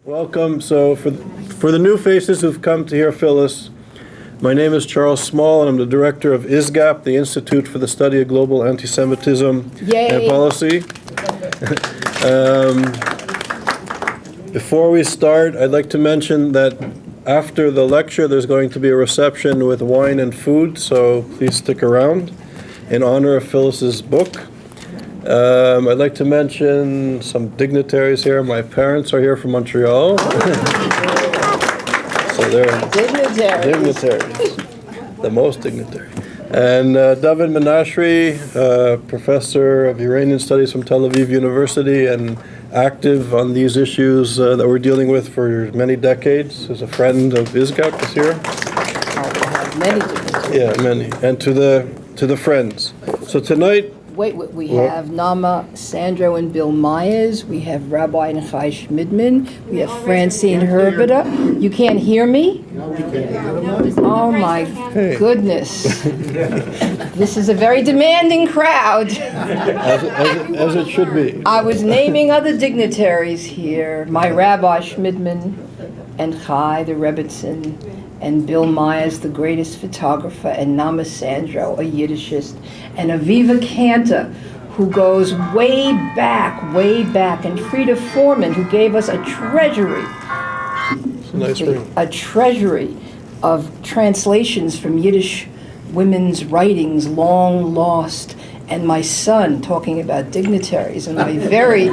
Welcome. So for the new faces who've come to hear Phyllis, my name is Charles Small, and I'm the director of ISGAP, the Institute for the Study of Global Anti-Semitism and Policy. Before we start, I'd like to mention that after the lecture, there's going to be a reception with wine and food, so please stick around in honor of Phyllis's book. I'd like to mention some dignitaries here. My parents are here from Montreal. So they're dignitaries, the most dignitary. And David Menashri, professor of Iranian studies from Tel Aviv University and active on these issues that we're dealing with for many decades, is a friend of ISGAP, is here. Many dignitaries. Yeah, many. And to the friends. So tonight, we have Nama Sandro and Bill Myers. We have Rabbi Nechai Schmidman. We have Francine Herbita. You can't hear me? Oh my goodness. This is a very demanding crowd. As it should be. I was naming other dignitaries here. My Rabbi Schmidman and Chai, the Rebbitzin, and Bill Myers, the greatest photographer, and Nama Sandro, a Yiddishist, and Aviva Cantor, who goes way back, and Frida Foreman, who gave us a treasury, a treasury of translations from Yiddish women's writings, long lost, and my son talking about dignitaries, and my very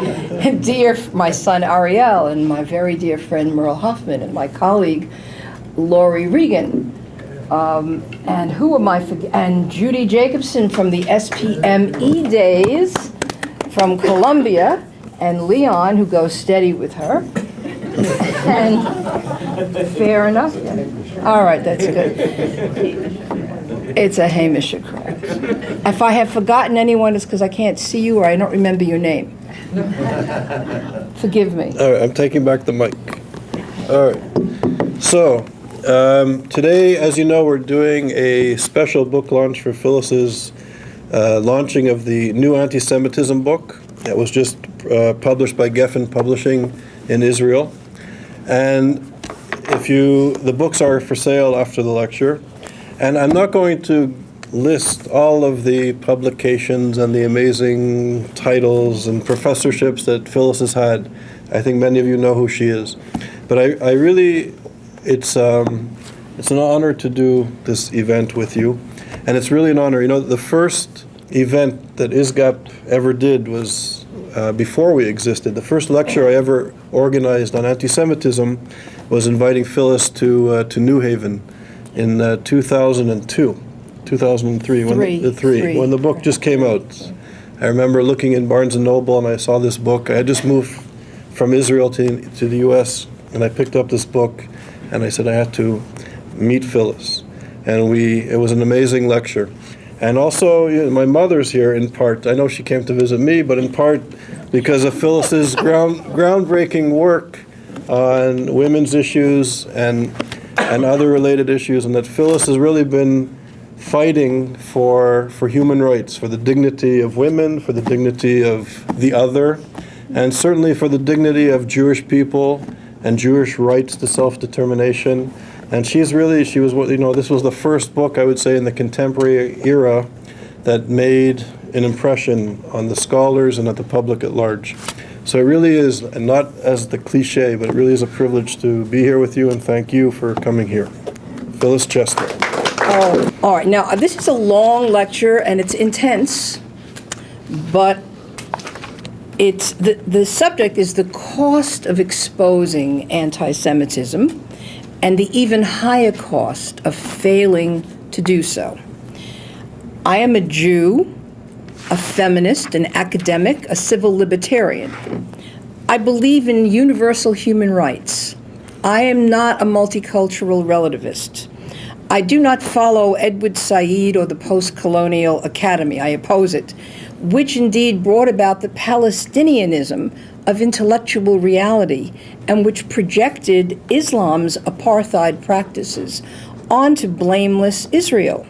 dear, my son Ariel, and my very dear friend Merle Hoffman, and my colleague Laurie Regan, and who am I and Judy Jacobson from the SPME days from Columbia, and Leon, who goes steady with her. And fair enough? All right, that's good. It's a Hamish crowd. If I have forgotten anyone, it's because I can't see you or I don't remember your name. Forgive me. All right, I'm taking back the mic. All right. So, today, as you know, we're doing a special book launch for Phyllis's launching of the new anti-Semitism book that was just published by Geffen Publishing in Israel. And the books are for sale after the lecture. And I'm not going to list all of the publications and the amazing titles and professorships that Phyllis has had. I think many of you know who she is. But I really... It's an honor to do this event with you, and it's really an honor. You know, the first event that ISGAP ever did was before we existed. The first lecture I ever organized on anti-Semitism was inviting Phyllis to New Haven in 2002, 2003, when the book just came out. I remember looking in Barnes & Noble, and I saw this book. I had just moved from Israel to the U.S., and I picked up this book. And I said I had to meet Phyllis, and it was an amazing lecture. And also, my mother's here in part. I know she came to visit me, but in part because of Phyllis's groundbreaking work on women's issues and other related issues, and that Phyllis has really been fighting for human rights, for the dignity of women, for the dignity of the other, and certainly for the dignity of Jewish people and Jewish rights to self-determination. And this was the first book, I would say, in the contemporary era that made an impression on the scholars and at the public at large. So it really is, and not as the cliche, but it really is a privilege to be here with you, and thank you for coming here. Phyllis Chesler. Oh, all right. Now, this is a long lecture, and it's intense, but it's the subject is the cost of exposing anti-Semitism and the even higher cost of failing to do so. I am a Jew, a feminist, an academic, a civil libertarian. I believe in universal human rights. I am not a multicultural relativist. I do not follow Edward Said or the post-colonial academy. I oppose it, which indeed brought about the Palestinianism of intellectual reality and which projected Islam's apartheid practices onto blameless Israel.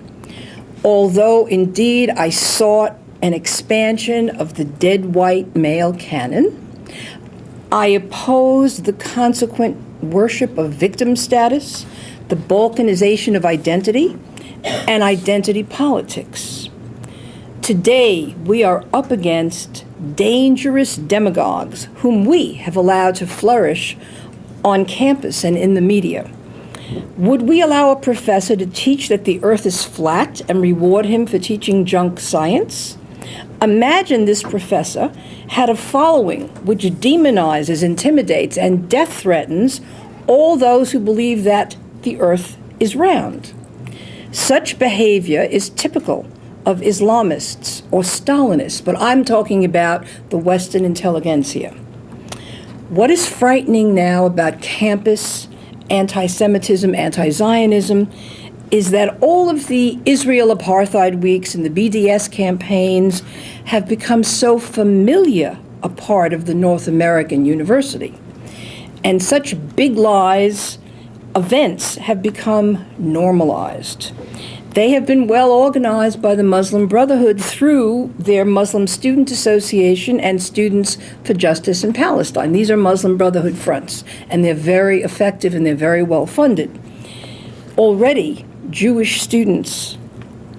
Although indeed I sought an expansion of the dead white male canon, I oppose the consequent worship of victim status, the balkanization of identity, and identity politics. Today, we are up against dangerous demagogues whom we have allowed to flourish on campus and in the media. Would we allow a professor to teach that the earth is flat and reward him for teaching junk science? Imagine this professor had a following which demonizes, intimidates, and death threatens all those who believe that the earth is round. Such behavior is typical of Islamists or Stalinists, but I'm talking about the Western intelligentsia. What is frightening now about campus anti-Semitism, anti-Zionism, is that all of the Israel apartheid weeks and the BDS campaigns have become so familiar a part of the North American university. And such big lies events have become normalized. They have been well organized by the Muslim Brotherhood through their Muslim Student Association and Students for Justice in Palestine. These are Muslim Brotherhood fronts, and they're very effective and they're very well funded. Already, Jewish students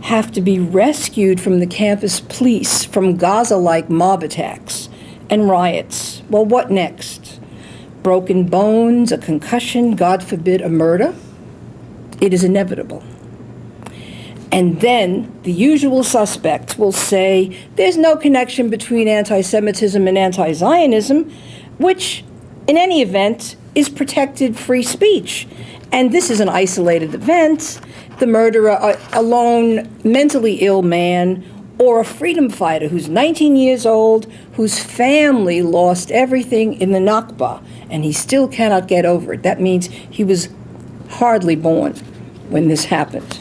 have to be rescued from the campus police from Gaza-like mob attacks and riots. Well, what next? Broken bones, a concussion, God forbid, a murder? It is inevitable. And then the usual suspects will say there's no connection between anti-Semitism and anti-Zionism, which, in any event, is protected free speech. And this is an isolated event. The murderer, a lone mentally ill man, or a freedom fighter who's 19 years old, whose family lost everything in the Nakba, and he still cannot get over it. That means he was hardly born when this happened.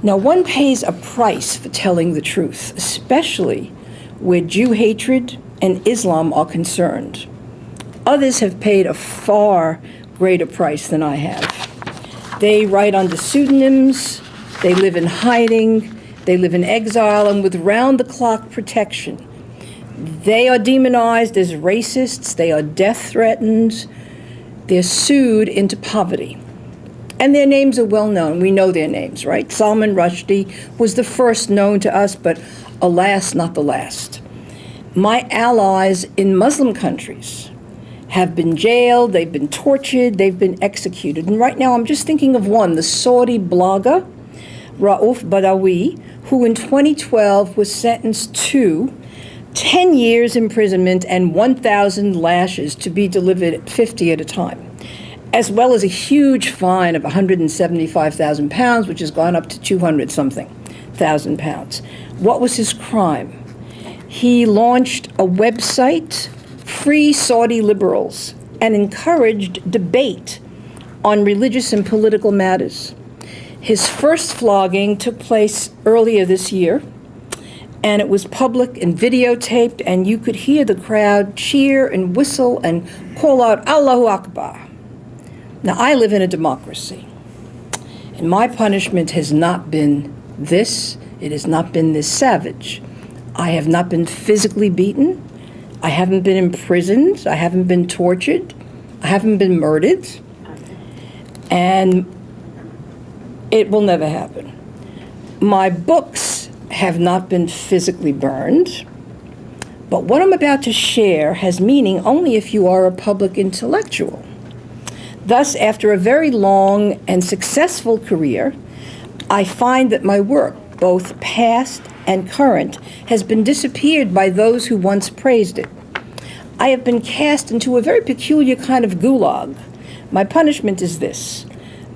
Now, one pays a price for telling the truth, especially where Jew hatred and Islam are concerned. Others have paid a far greater price than I have. They write under pseudonyms, they live in hiding, they live in exile, and with round-the-clock protection. They are demonized as racists, they are death threatened, they're sued into poverty. And their names are well known. We know their names, right? Salman Rushdie was the first known to us, but alas, not the last. My allies in Muslim countries have been jailed, they've been tortured, they've been executed. And right now I'm just thinking of one, the Saudi blogger, Rauf Badawi, who in 2012 was sentenced to 10 years imprisonment and 1,000 lashes to be delivered 50 at a time, as well as a huge fine of 175,000 pounds, which has gone up to 200-something thousand pounds. What was his crime? He launched a website, Free Saudi Liberals, and encouraged debate on religious and political matters. His first flogging took place earlier this year, and it was public and videotaped, and you could hear the crowd cheer and whistle and call out, Allahu Akbar. Now, I live in a democracy, and my punishment has not been this. It has not been this savage. I have not been physically beaten. I haven't been imprisoned. I haven't been tortured. I haven't been murdered. And it will never happen. My books have not been physically burned, but what I'm about to share has meaning only if you are a public intellectual. Thus, after a very long and successful career, I find that my work, both past and current, has been disappeared by those who once praised it. I have been cast into a very peculiar kind of gulag. My punishment is this.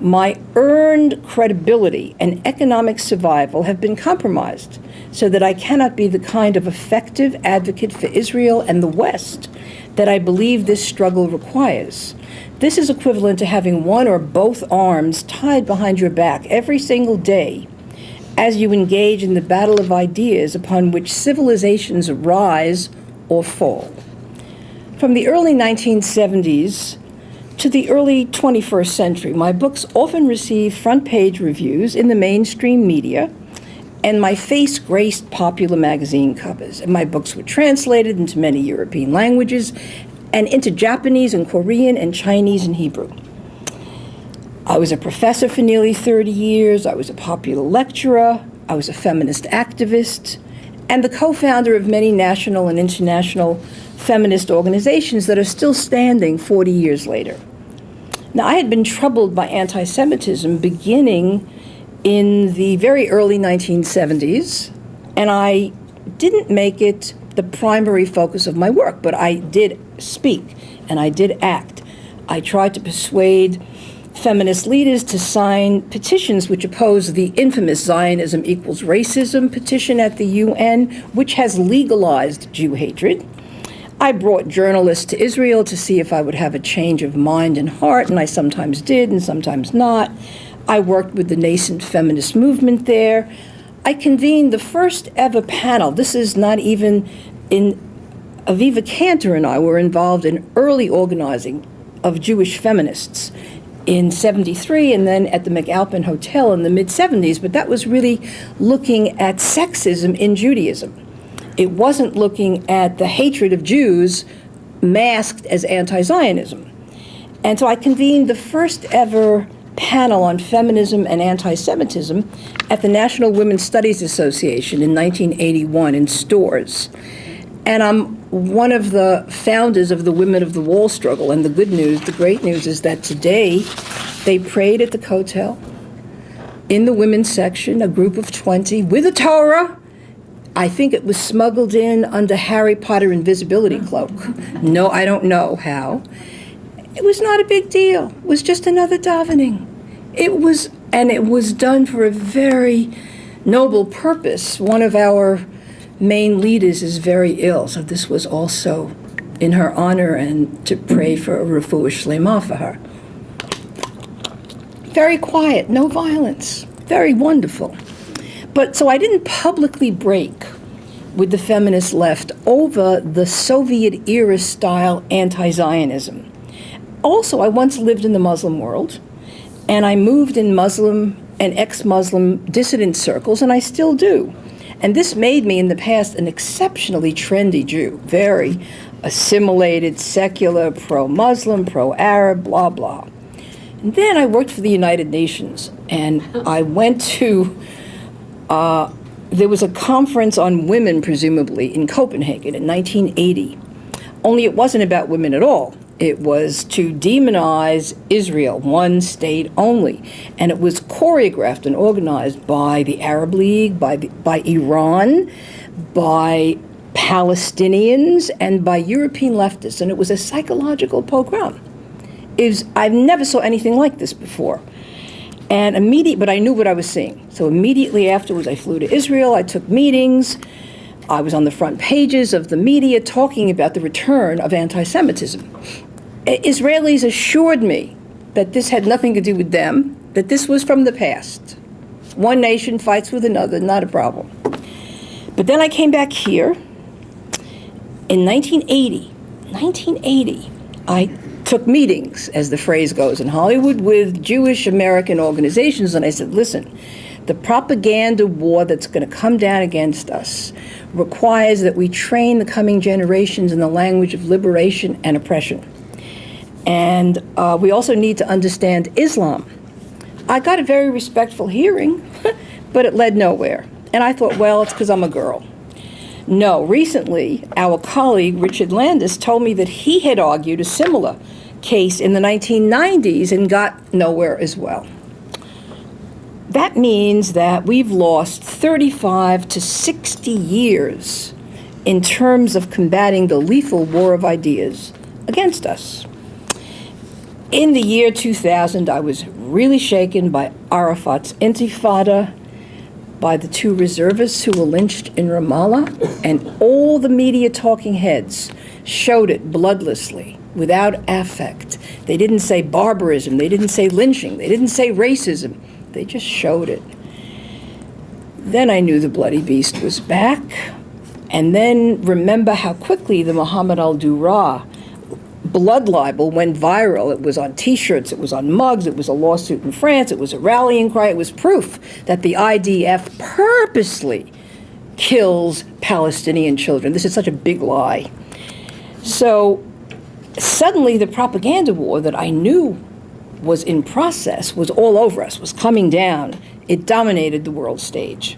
My earned credibility and economic survival have been compromised so that I cannot be the kind of effective advocate for Israel and the West that I believe this struggle requires. This is equivalent to having one or both arms tied behind your back every single day as you engage in the battle of ideas upon which civilizations rise or fall. From the early 1970s to the early 21st century, my books often receive front-page reviews in the mainstream media, and my face graced popular magazine covers. And my books were translated into many European languages, and into Japanese and Korean and Chinese and Hebrew. I was a professor for nearly 30 years. I was a popular lecturer. I was a feminist activist and the co-founder of many national and international feminist organizations that are still standing 40 years later. Now, I had been troubled by anti-Semitism beginning in the very early 1970s, and I didn't make it the primary focus of my work, but I did speak and I did act. I tried to persuade feminist leaders to sign petitions which oppose the infamous Zionism equals racism petition at the UN, which has legalized Jew hatred. I brought journalists to Israel to see if I would have a change of mind and heart, and I sometimes did and sometimes not. I worked with the nascent feminist movement there. I convened the first ever panel. This is not even in Aviva Cantor and I were involved in early organizing of Jewish feminists in '73 and then at the McAlpin Hotel in the mid-'70s, but that was really looking at sexism in Judaism. It wasn't looking at the hatred of Jews masked as anti-Zionism. And so I convened the first ever panel on feminism and anti-Semitism at the National Women's Studies Association in 1981 in Stores. And I'm one of the founders of the Women of the Wall struggle. And the good news, the great news is that today they prayed at the Kotel in the women's section, a group of 20 with a Torah. I think it was smuggled in under Harry Potter invisibility cloak. No, I don't know how. It was not a big deal. It was just another davening. It was done for a very noble purpose. One of our main leaders is very ill, so this was also in her honor and to pray for a refuah shlema for her. Very quiet, no violence, very wonderful. But so I didn't publicly break with the feminist left over the Soviet-era style anti-Zionism. Also, I once lived in the Muslim world, and I moved in Muslim and ex-Muslim dissident circles, and I still do. And this made me in the past an exceptionally trendy Jew, very assimilated, secular, pro-Muslim, pro-Arab, blah, blah. And then I worked for the United Nations, and I went to, there was a conference on women, presumably, in Copenhagen in 1980. Only it wasn't about women at all. It was to demonize Israel, one state only. And it was choreographed and organized by the Arab League, by Iran, by Palestinians, and by European leftists. And it was a psychological pogrom. I never saw anything like this before. But I knew what I was seeing. So immediately afterwards, I flew to Israel. I took meetings. I was on the front pages of the media talking about the return of anti-Semitism. Israelis assured me that this had nothing to do with them, that this was from the past. One nation fights with another, not a problem. But then I came back here in 1980, I took meetings, as the phrase goes in Hollywood, with Jewish American organizations, and I said, listen, the propaganda war that's going to come down against us requires that we train the coming generations in the language of liberation and oppression. And we also need to understand Islam. I got a very respectful hearing, but it led nowhere. And I thought, well, it's because I'm a girl. No, recently, our colleague, Richard Landis, told me that he had argued a similar case in the 1990s and got nowhere as well. That means that we've lost 35 to 60 years in terms of combating the lethal war of ideas against us. In the year 2000, I was really shaken by Arafat's intifada, by the 2 reservists who were lynched in Ramallah, and all the media talking heads showed it bloodlessly, without affect. They didn't say barbarism, they didn't say lynching, they didn't say racism, they just showed it. Then I knew the bloody beast was back, and then remember how quickly the Muhammad al-Durrah blood libel went viral. It was on T-shirts, it was on mugs, it was a lawsuit in France, it was a rallying cry, it was proof that the IDF purposely kills Palestinian children. This is such a big lie. So Suddenly, the propaganda war that I knew was in process, was all over us, was coming down. It dominated the world stage.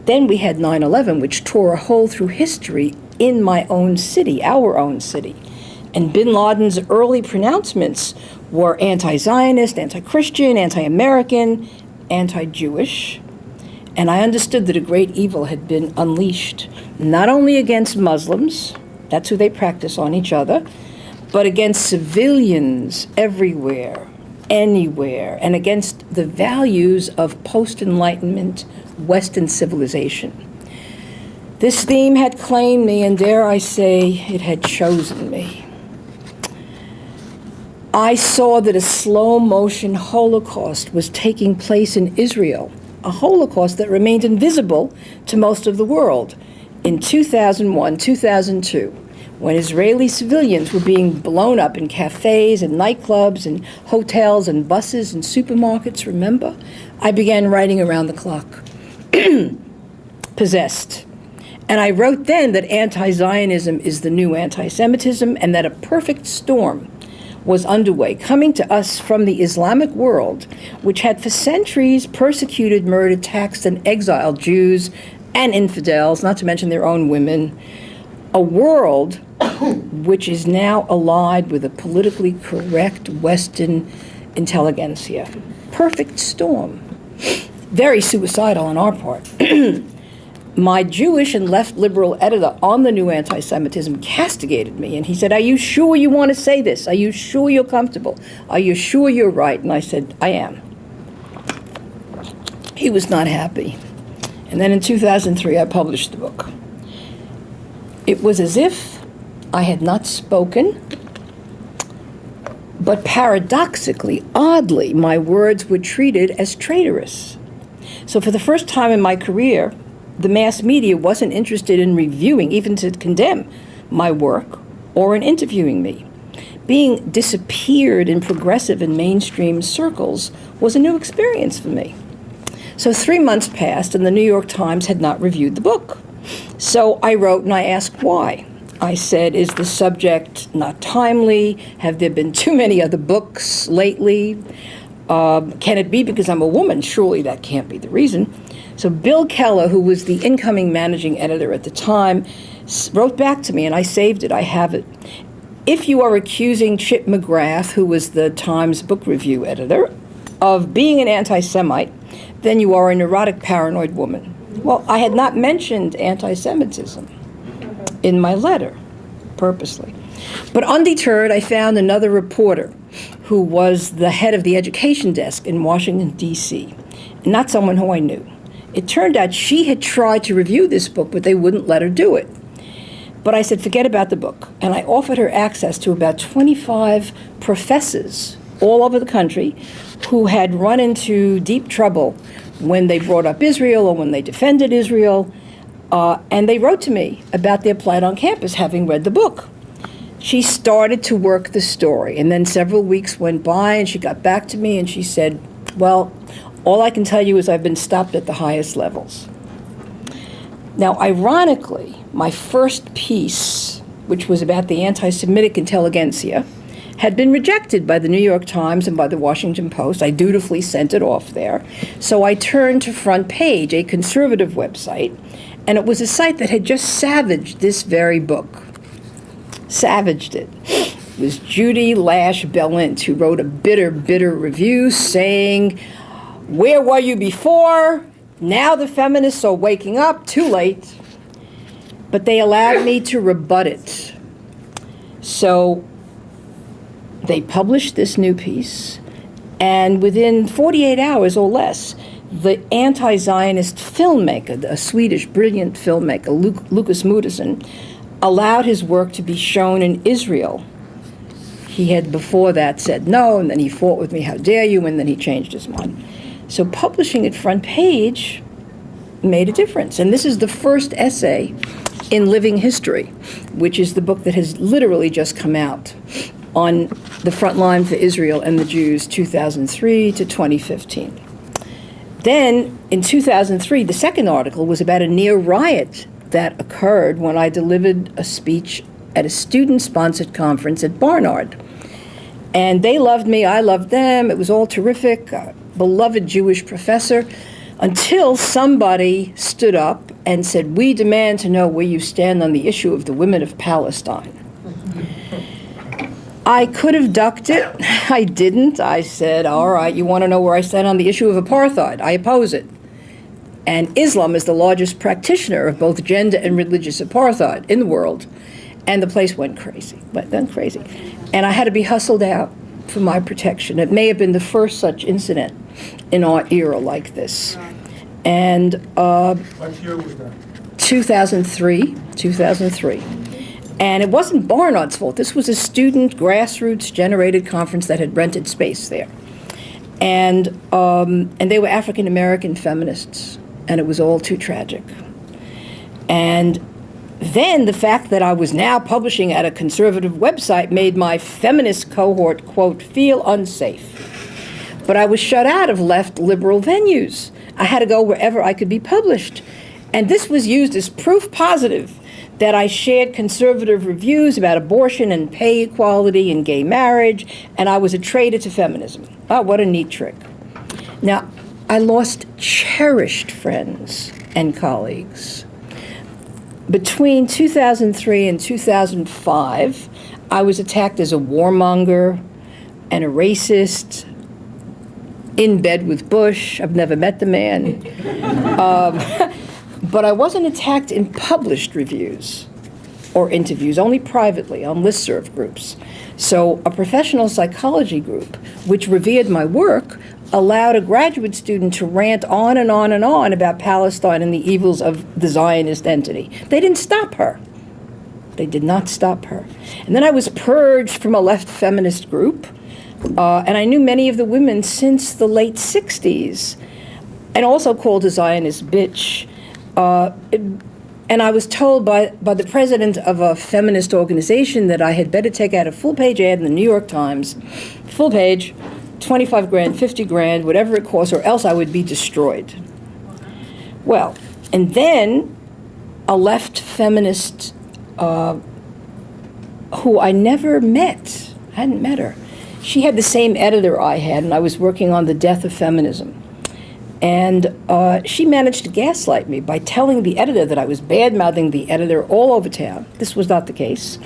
Then we had 9/11, which tore a hole through history in my own city, our own city. And bin Laden's early pronouncements were anti-Zionist, anti-Christian, anti-American, anti-Jewish. And I understood that a great evil had been unleashed, not only against Muslims, that's who they practice on each other, but against civilians everywhere, anywhere, and against the values of post-Enlightenment Western civilization. This theme had claimed me, and dare I say, it had chosen me. I saw that a slow-motion Holocaust was taking place in Israel, a Holocaust that remained invisible to most of the world. In 2001, 2002, when Israeli civilians were being blown up in cafes and nightclubs and hotels and buses and supermarkets, remember? I began writing around the clock. Possessed. And I wrote then that anti-Zionism is the new anti-Semitism and that a perfect storm was underway, coming to us from the Islamic world, which had for centuries persecuted, murdered, taxed, and exiled Jews and infidels, not to mention their own women. A world which is now allied with a politically correct Western intelligentsia. Perfect storm. Very suicidal on our part. My Jewish and left liberal editor on the new anti-Semitism castigated me, and he said, "Are you sure you want to say this? Are you sure you're comfortable? Are you sure you're right?" And I said, "I am." He was not happy. And then in 2003, I published the book. It was as if I had not spoken, but paradoxically, oddly, my words were treated as traitorous. So for the first time in my career, the mass media wasn't interested in reviewing, even to condemn, my work or in interviewing me. Being disappeared in progressive and mainstream circles was a new experience for me. So 3 months passed and the New York Times had not reviewed the book. So I wrote and I asked why. I said, is the subject not timely? Have there been too many other books lately? Can it be because I'm a woman? Surely that can't be the reason. So Bill Keller, who was the incoming managing editor at the time, wrote back to me, and I saved it. I have it. If you are accusing Chip McGrath, who was the Times book review editor, of being an anti-Semite, then you are a neurotic, paranoid woman. Well, I had not mentioned anti-Semitism in my letter, purposely. But undeterred, I found another reporter who was the head of the education desk in Washington, D.C., not someone who I knew. It turned out she had tried to review this book, but they wouldn't let her do it. But I said, forget about the book. And I offered her access to about 25 professors all over the country who had run into deep trouble when they brought up Israel or when they defended Israel. And they wrote to me about their plight on campus, having read the book. She started to work the story. And then several weeks went by, and she got back to me, and she said, well, all I can tell you is I've been stopped at the highest levels. Now, ironically, my first piece, which was about the anti-Semitic intelligentsia, had been rejected by the New York Times and by the Washington Post. I dutifully sent it off there. So I turned to Front Page, a conservative website, and it was a site that had just savaged this very book. Savaged it. It was Judy Lash Bellint who wrote a bitter, bitter review saying, "Where were you before? Now the feminists are waking up, too late." But they allowed me to rebut it. So they published this new piece, and within 48 hours or less, the anti-Zionist filmmaker, a Swedish brilliant filmmaker, Lucas Moodysson, allowed his work to be shown in Israel. He had before that said no, and then he fought with me, how dare you, and then he changed his mind. So publishing it Front Page made a difference. And this is the first essay in Living History, which is the book that has literally just come out on the front line for Israel and the Jews, 2003 to 2015. Then, in 2003, the second article was about a near riot that occurred when I delivered a speech at a student-sponsored conference at Barnard. And they loved me, I loved them, it was all terrific, a beloved Jewish professor, until somebody stood up and said, "We demand to know where you stand on the issue of the women of Palestine." I could have ducked it. I didn't. I said, all right, you want to know where I stand on the issue of apartheid? I oppose it. And Islam is the largest practitioner of both gender and religious apartheid in the world. And the place went crazy, And I had to be hustled out for my protection. It may have been the first such incident in our era like this. And What year was that? 2003. And it wasn't Barnard's fault. This was a student, grassroots-generated conference that had rented space there. And they were African-American feminists, and it was all too tragic. And then the fact that I was now publishing at a conservative website made my feminist cohort, quote, feel unsafe. But I was shut out of left liberal venues. I had to go wherever I could be published. And this was used as proof positive that I shared conservative reviews about abortion and pay equality and gay marriage, and I was a traitor to feminism. Oh, what a neat trick. Now, I lost cherished friends and colleagues. Between 2003 and 2005, I was attacked as a warmonger and a racist, in bed with Bush. I've never met the man. But I wasn't attacked in published reviews or interviews, only privately on listserv groups. So a professional psychology group, which revered my work, allowed a graduate student to rant on and on and on about Palestine and the evils of the Zionist entity. They didn't stop her. They did not stop her. And then I was purged from a left feminist group, and I knew many of the women since the late 60s, and also called a Zionist bitch. And I was told by the president of a feminist organization that I had better take out a full-page ad in the New York Times, full page, 25 grand, 50 grand, whatever it costs, or else I would be destroyed. Well, and then a left feminist who I never met, hadn't met her. She had the same editor I had, and I was working on The Death of Feminism. And she managed to gaslight me by telling the editor that I was bad-mouthing the editor all over town. This was not the case.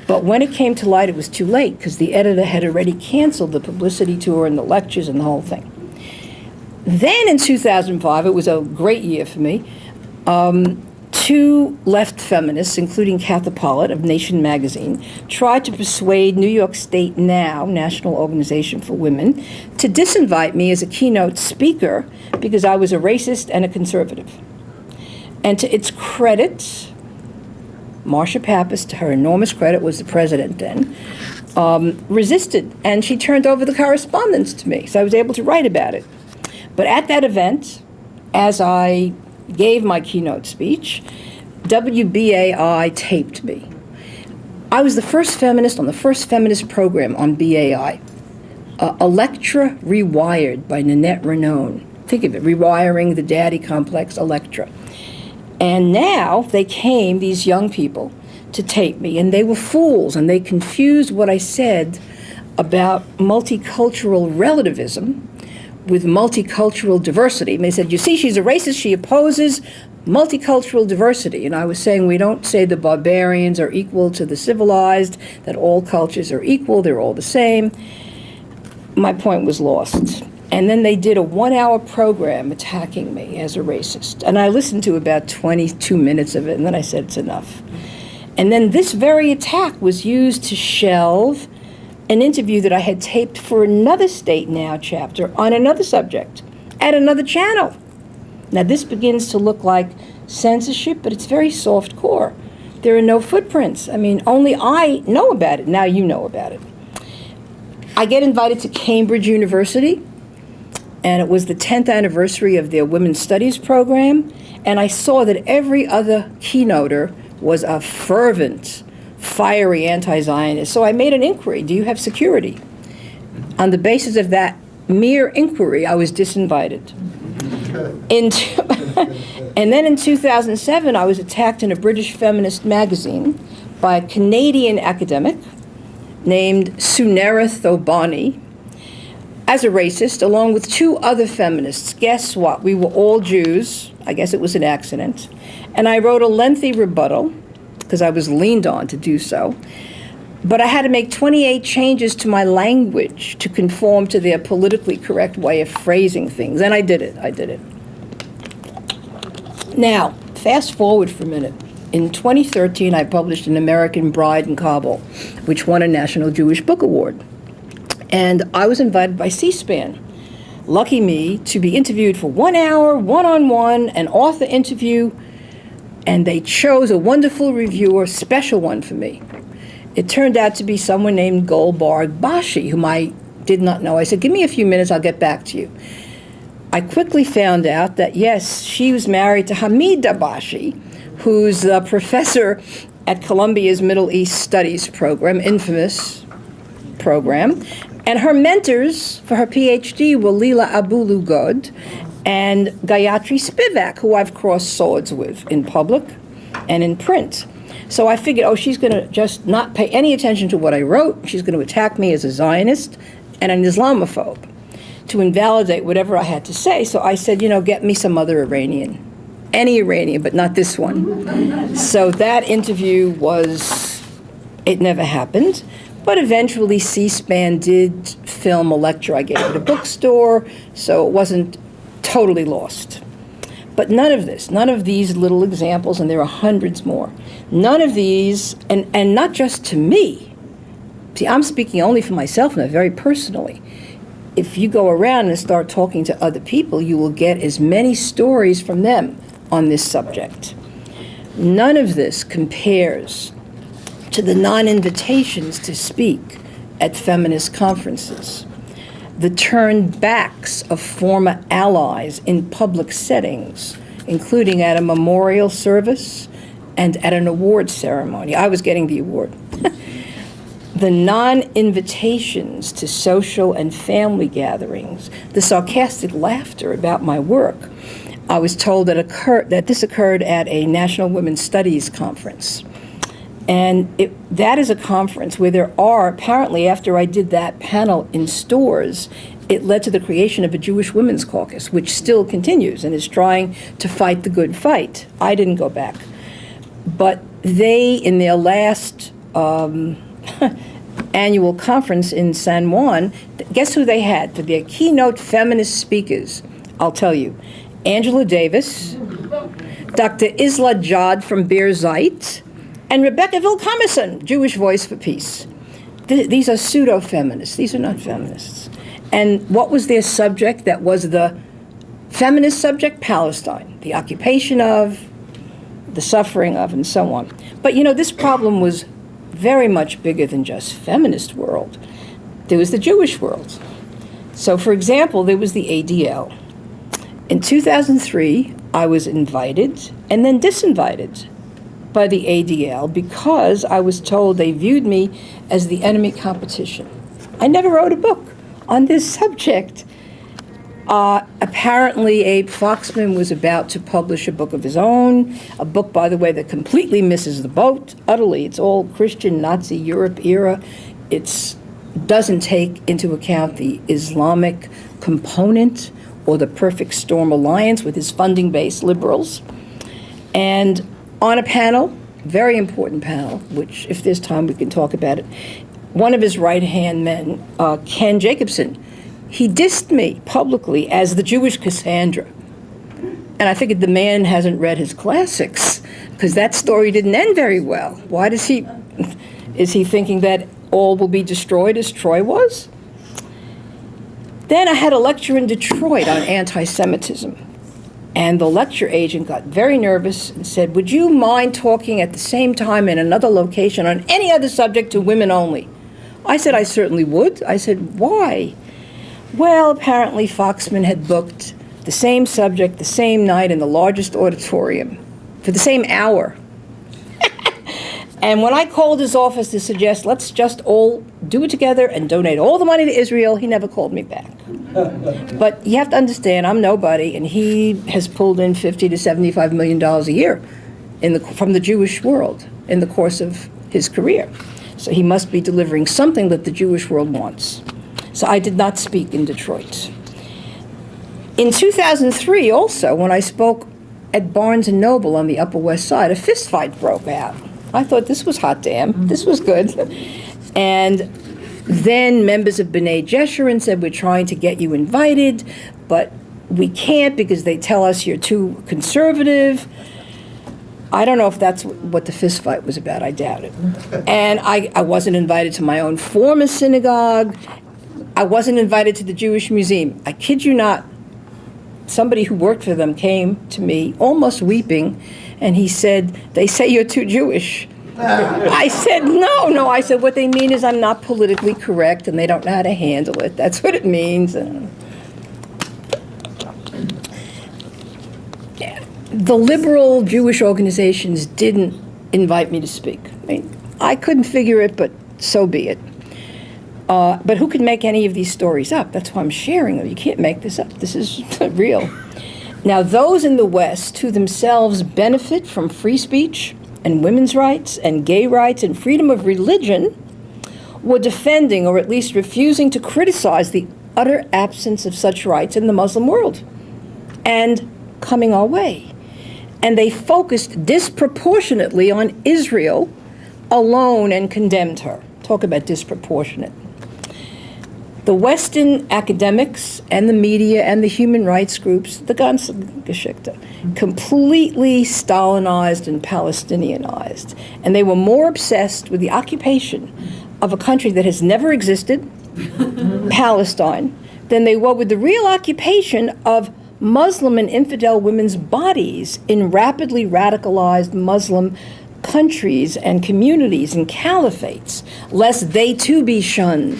But when it came to light, it was too late, because the editor had already canceled the publicity tour and the lectures and the whole thing. Then in 2005, it was a great year for me, two left feminists, including Katha Pollitt of Nation magazine, tried to persuade New York State Now, National Organization for Women, to disinvite me as a keynote speaker because I was a racist and a conservative. And to its credit, Marsha Pappas, to her enormous credit, was the president then, resisted, and she turned over the correspondence to me, so I was able to write about it. But at that event, as I gave my keynote speech, WBAI taped me. I was the first feminist on the first feminist program on BAI, Electra Rewired by Nanette Renone. Think of it, rewiring the daddy complex, Electra. And now they came, these young people, to tape me, and they were fools, and they confused what I said about multicultural relativism with multicultural diversity. And they said, you see, she's a racist, she opposes multicultural diversity. And I was saying, we don't say the barbarians are equal to the civilized, that all cultures are equal, they're all the same. My point was lost. And then they did a 1-hour program attacking me as a racist. And I listened to about 22 minutes of it, and then I said, it's enough. And then this very attack was used to shelve an interview that I had taped for another State Now chapter on another subject at another channel. Now this begins to look like censorship, but it's very soft core. There are no footprints. I mean, only I know about it. Now you know about it. I get invited to Cambridge University, and it was the 10th anniversary of their Women's Studies program, and I saw that every other keynoter was a fervent, fiery anti-Zionist. So I made an inquiry, do you have security? On the basis of that mere inquiry, I was disinvited. And then in 2007, I was attacked in a British feminist magazine by a Canadian academic named Sunera Thobani as a racist, along with two other feminists. Guess what? We were all Jews. I guess it was an accident. And I wrote a lengthy rebuttal, because I was leaned on to do so. But I had to make 28 changes to my language to conform to their politically correct way of phrasing things. And I did it. Now, fast forward for a minute. In 2013, I published An American Bride in Kabul, which won a National Jewish Book Award. And I was invited by C-SPAN, lucky me, to be interviewed for 1 hour, one-on-one, an author interview, and they chose a wonderful reviewer, special one for me. It turned out to be someone named Goldberg Bashi, whom I did not know. I said, give me a few minutes, I'll get back to you. I quickly found out that, yes, she was married to Hamida Bashi, who's a professor at Columbia's Middle East Studies program, infamous program. And her mentors for her PhD were Lila Abu-Lugod and Gayatri Spivak, who I've crossed swords with in public and in print. So I figured, oh, she's going to just not pay any attention to what I wrote. She's going to attack me as a Zionist and an Islamophobe to invalidate whatever I had to say. So I said, get me some other Iranian. Any Iranian, but not this one. So that interview it never happened. But eventually C-SPAN did film a lecture I gave at a bookstore, so it wasn't totally lost. But none of these little examples, and there are hundreds more, none of these, and not just to me. See, I'm speaking only for myself and very personally. If you go around and start talking to other people, you will get as many stories from them on this subject. None of this compares to the non-invitations to speak at feminist conferences, the turned backs of former allies in public settings, including at a memorial service and at an award ceremony. I was getting the award. The non-invitations to social and family gatherings, the sarcastic laughter about my work. I was told that this occurred at a National Women's Studies conference. And that is a conference where there are, apparently after I did that panel in stores, it led to the creation of a Jewish Women's Caucus, which still continues and is trying to fight the good fight. I didn't go back. But they, in their last annual conference in San Juan, guess who they had for their keynote feminist speakers? I'll tell you. Angela Davis, Dr. Isla Jad from Beer Zeit, and Rebecca Vilkamerson, Jewish Voice for Peace. These are pseudo-feminists. These are not feminists. And what was their subject that was the feminist subject? Palestine, the occupation of, the suffering of, and so on. But this problem was very much bigger than just feminist world. There was the Jewish world. So, for example, there was the ADL. In 2003, I was invited and then disinvited by the ADL because I was told they viewed me as the enemy competition. I never wrote a book on this subject. Apparently, Abe Foxman was about to publish a book of his own, a book, by the way, that completely misses the boat, utterly. It's all Christian Nazi Europe era. It doesn't take into account the Islamic component or the Perfect Storm Alliance with his funding-based liberals. And on a panel, very important panel, which if there's time we can talk about it, one of his right-hand men, Ken Jacobson, he dissed me publicly as the Jewish Cassandra. And I figured the man hasn't read his classics, because that story didn't end very well. Why is he thinking that all will be destroyed as Troy was? Then I had a lecture in Detroit on anti-Semitism. And the lecture agent got very nervous and said, would you mind talking at the same time in another location on any other subject to women only? I said, I certainly would. I said, why? Well, apparently Foxman had booked the same subject the same night in the largest auditorium for the same hour. And when I called his office to suggest, let's just all do it together and donate all the money to Israel, he never called me back. But you have to understand, I'm nobody, and he has pulled in $50 to $75 million a year from the Jewish world in the course of his career. So he must be delivering something that the Jewish world wants. So I did not speak in Detroit. In 2003, also, when I spoke at Barnes & Noble on the Upper West Side, a fist fight broke out. I thought, this was hot damn. This was good. And then members of B'nai Jeshurun said, we're trying to get you invited, but we can't because they tell us you're too conservative. I don't know if that's what the fist fight was about. I doubt it. And I wasn't invited to my own former synagogue. I wasn't invited to the Jewish Museum. I kid you not. Somebody who worked for them came to me almost weeping, and he said, they say you're too Jewish. I said, no. I said, what they mean is I'm not politically correct, and they don't know how to handle it. That's what it means. The liberal Jewish organizations didn't invite me to speak. I mean, I couldn't figure it, but so be it. But who could make any of these stories up? That's why I'm sharing them. You can't make this up. This is real. Now, those in the West who themselves benefit from free speech and women's rights and gay rights and freedom of religion were defending, or at least refusing to criticize, the utter absence of such rights in the Muslim world and coming our way. And they focused disproportionately on Israel alone and condemned her. Talk about disproportionate. The Western academics and the media and the human rights groups, the Geschichte, completely Stalinized and Palestinianized. And they were more obsessed with the occupation of a country that has never existed, Palestine, than they were with the real occupation of Muslim and infidel women's bodies in rapidly radicalized Muslim countries and communities and caliphates, lest they too be shunned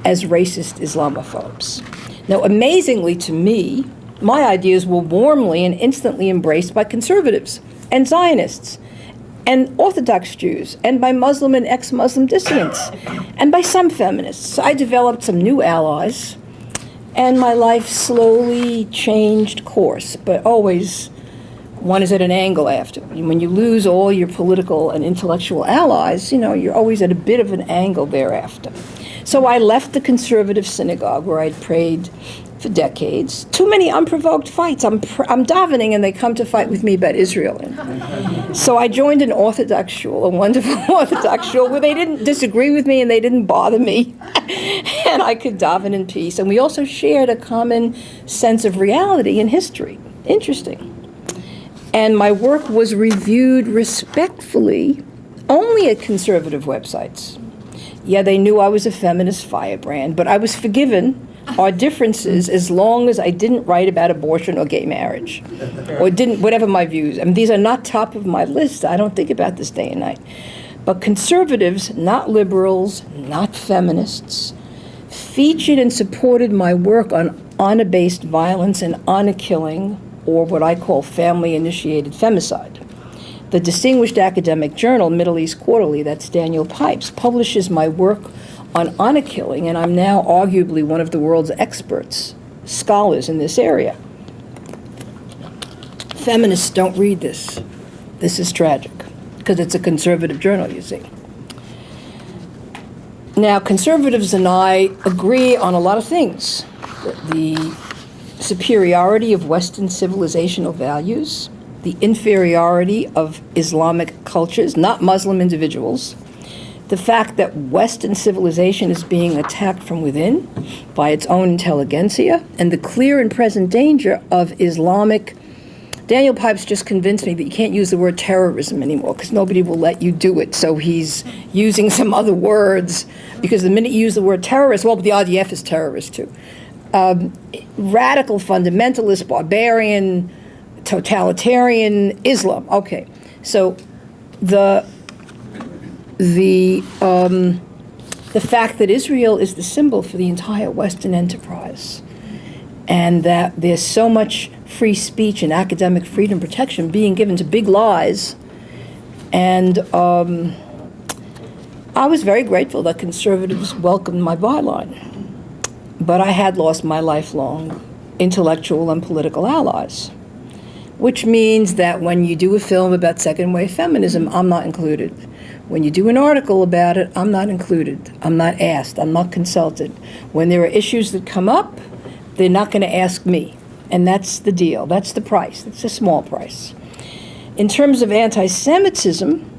as racist Islamophobes. Now, amazingly to me, my ideas were warmly and instantly embraced by conservatives and Zionists and Orthodox Jews and by Muslim and ex-Muslim dissidents and by some feminists. So I developed some new allies, and my life slowly changed course, but always one is at an angle after. When you lose all your political and intellectual allies, you're always at a bit of an angle thereafter. So I left the conservative synagogue where I'd prayed for decades. Too many unprovoked fights. I'm davening and they come to fight with me about Israel. So I joined an Orthodox shul, a wonderful Orthodox shul, where they didn't disagree with me and they didn't bother me. And I could daven in peace. And we also shared a common sense of reality and history. Interesting. And my work was reviewed respectfully only at conservative websites. Yeah, they knew I was a feminist firebrand, but I was forgiven our differences as long as I didn't write about abortion or gay marriage, or didn't, whatever my views. I mean, these are not top of my list. I don't think about this day and night. But conservatives, not liberals, not feminists, featured and supported my work on honor-based violence and honor killing, or what I call family-initiated femicide. The distinguished academic journal, Middle East Quarterly, that's Daniel Pipes, publishes my work on honor killing, and I'm now arguably one of the world's experts, scholars in this area. Feminists don't read this. This is tragic, because it's a conservative journal, you see. Now, conservatives and I agree on a lot of things. The superiority of Western civilizational values, the inferiority of Islamic cultures, not Muslim individuals, the fact that Western civilization is being attacked from within by its own intelligentsia, and the clear and present danger of Islamic. Daniel Pipes just convinced me that you can't use the word terrorism anymore because nobody will let you do it. So he's using some other words, because the minute you use the word terrorist, well, the RDF is terrorist too. Radical, fundamentalist, barbarian, totalitarian Islam. Okay, so the fact that Israel is the symbol for the entire Western enterprise, and that there's so much free speech and academic freedom protection being given to big lies, and I was very grateful that conservatives welcomed my byline, but I had lost my lifelong intellectual and political allies. which means that when you do a film about second-wave feminism, I'm not included. When you do an article about it, I'm not included. I'm not asked. I'm not consulted. When there are issues that come up, they're not going to ask me. And that's the deal. That's the price. It's a small price. In terms of anti-Semitism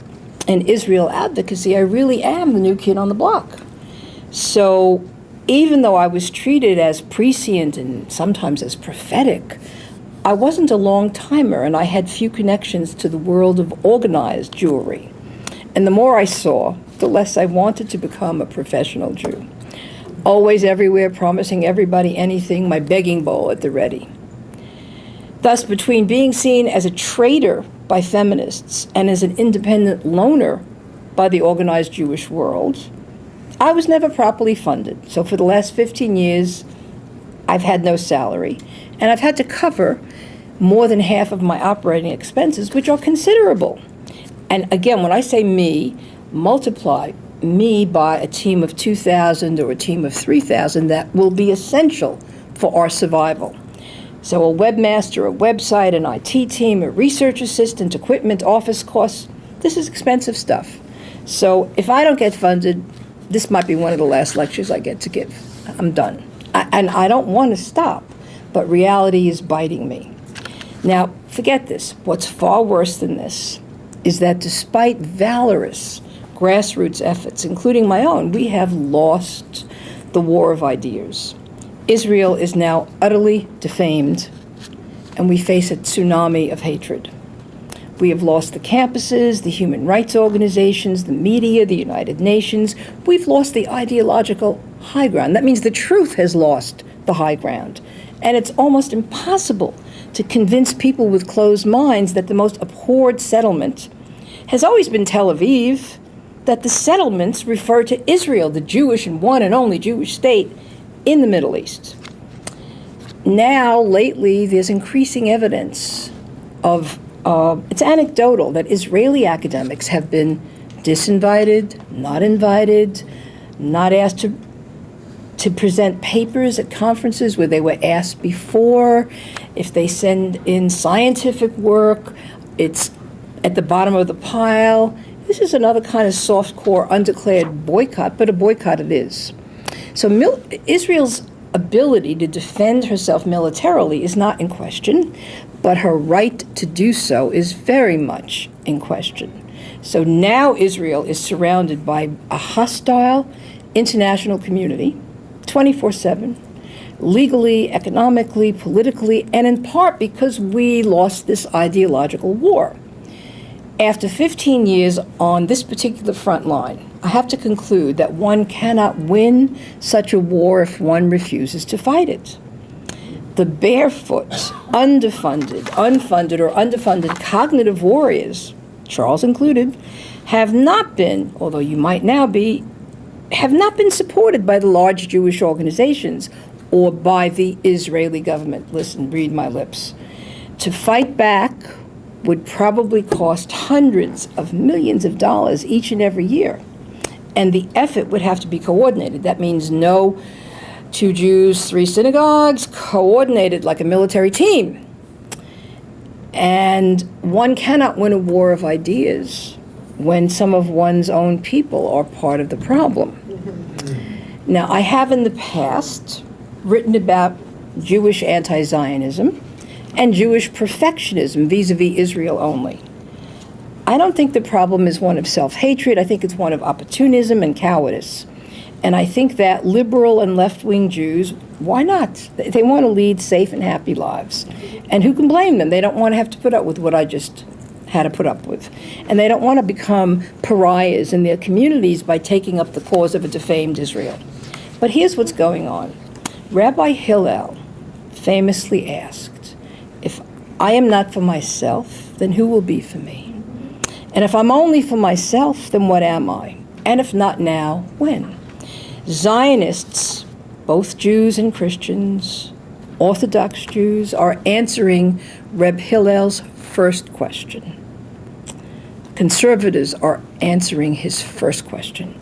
and Israel advocacy, I really am the new kid on the block. So even though I was treated as prescient and sometimes as prophetic, I wasn't a long-timer, and I had few connections to the world of organized Jewry. And the more I saw, the less I wanted to become a professional Jew. Always everywhere, promising everybody anything, my begging bowl at the ready. Thus, between being seen as a traitor by feminists and as an independent loner by the organized Jewish world, I was never properly funded. So for the last 15 years, I've had no salary, and I've had to cover more than half of my operating expenses, which are considerable. And again, when I say me, multiply me by a team of 2,000 or a team of 3,000 that will be essential for our survival. So a webmaster, a website, an IT team, a research assistant, equipment, office costs, this is expensive stuff. So if I don't get funded, this might be one of the last lectures I get to give. I'm done. And I don't want to stop, but reality is biting me. Now, forget this. What's far worse than this is that despite valorous grassroots efforts, including my own, we have lost the war of ideas. Israel is now utterly defamed, and we face a tsunami of hatred. We have lost the campuses, the human rights organizations, the media, the United Nations. We've lost the ideological high ground. That means the truth has lost the high ground. And it's almost impossible to convince people with closed minds that the most abhorred settlement has always been Tel Aviv, that the settlements refer to Israel, the Jewish and one and only Jewish state in the Middle East. Now, lately, there's increasing evidence of, it's anecdotal, that Israeli academics have been disinvited, not asked to present papers at conferences where they were asked before. If they send in scientific work, it's at the bottom of the pile. This is another kind of soft-core, undeclared boycott, but a boycott it is. So Israel's ability to defend herself militarily is not in question, but her right to do so is very much in question. So now Israel is surrounded by a hostile international community, 24/7, legally, economically, politically, and in part because we lost this ideological war. After 15 years on this particular front line, I have to conclude that one cannot win such a war if one refuses to fight it. The barefoot, unfunded, or underfunded cognitive warriors, Charles included, have not been, although you might now be, have not been supported by the large Jewish organizations or by the Israeli government. Listen, read my lips. To fight back would probably cost hundreds of millions of dollars each and every year. And the effort would have to be coordinated. That means no 2 Jews, 3 synagogues, coordinated like a military team. And one cannot win a war of ideas when some of one's own people are part of the problem. Now, I have in the past written about Jewish anti-Zionism and Jewish perfectionism vis-a-vis Israel only. I don't think the problem is one of self-hatred. I think it's one of opportunism and cowardice. And I think that liberal and left-wing Jews, why not? They want to lead safe and happy lives. And who can blame them? They don't want to have to put up with what I just had to put up with. And they don't want to become pariahs in their communities by taking up the cause of a defamed Israel. But here's what's going on. Rabbi Hillel famously asked, if I am not for myself, then who will be for me? And if I'm only for myself, then what am I? And if not now, when? Zionists, both Jews and Christians, Orthodox Jews, are answering Reb Hillel's first question. Conservatives are answering his first question.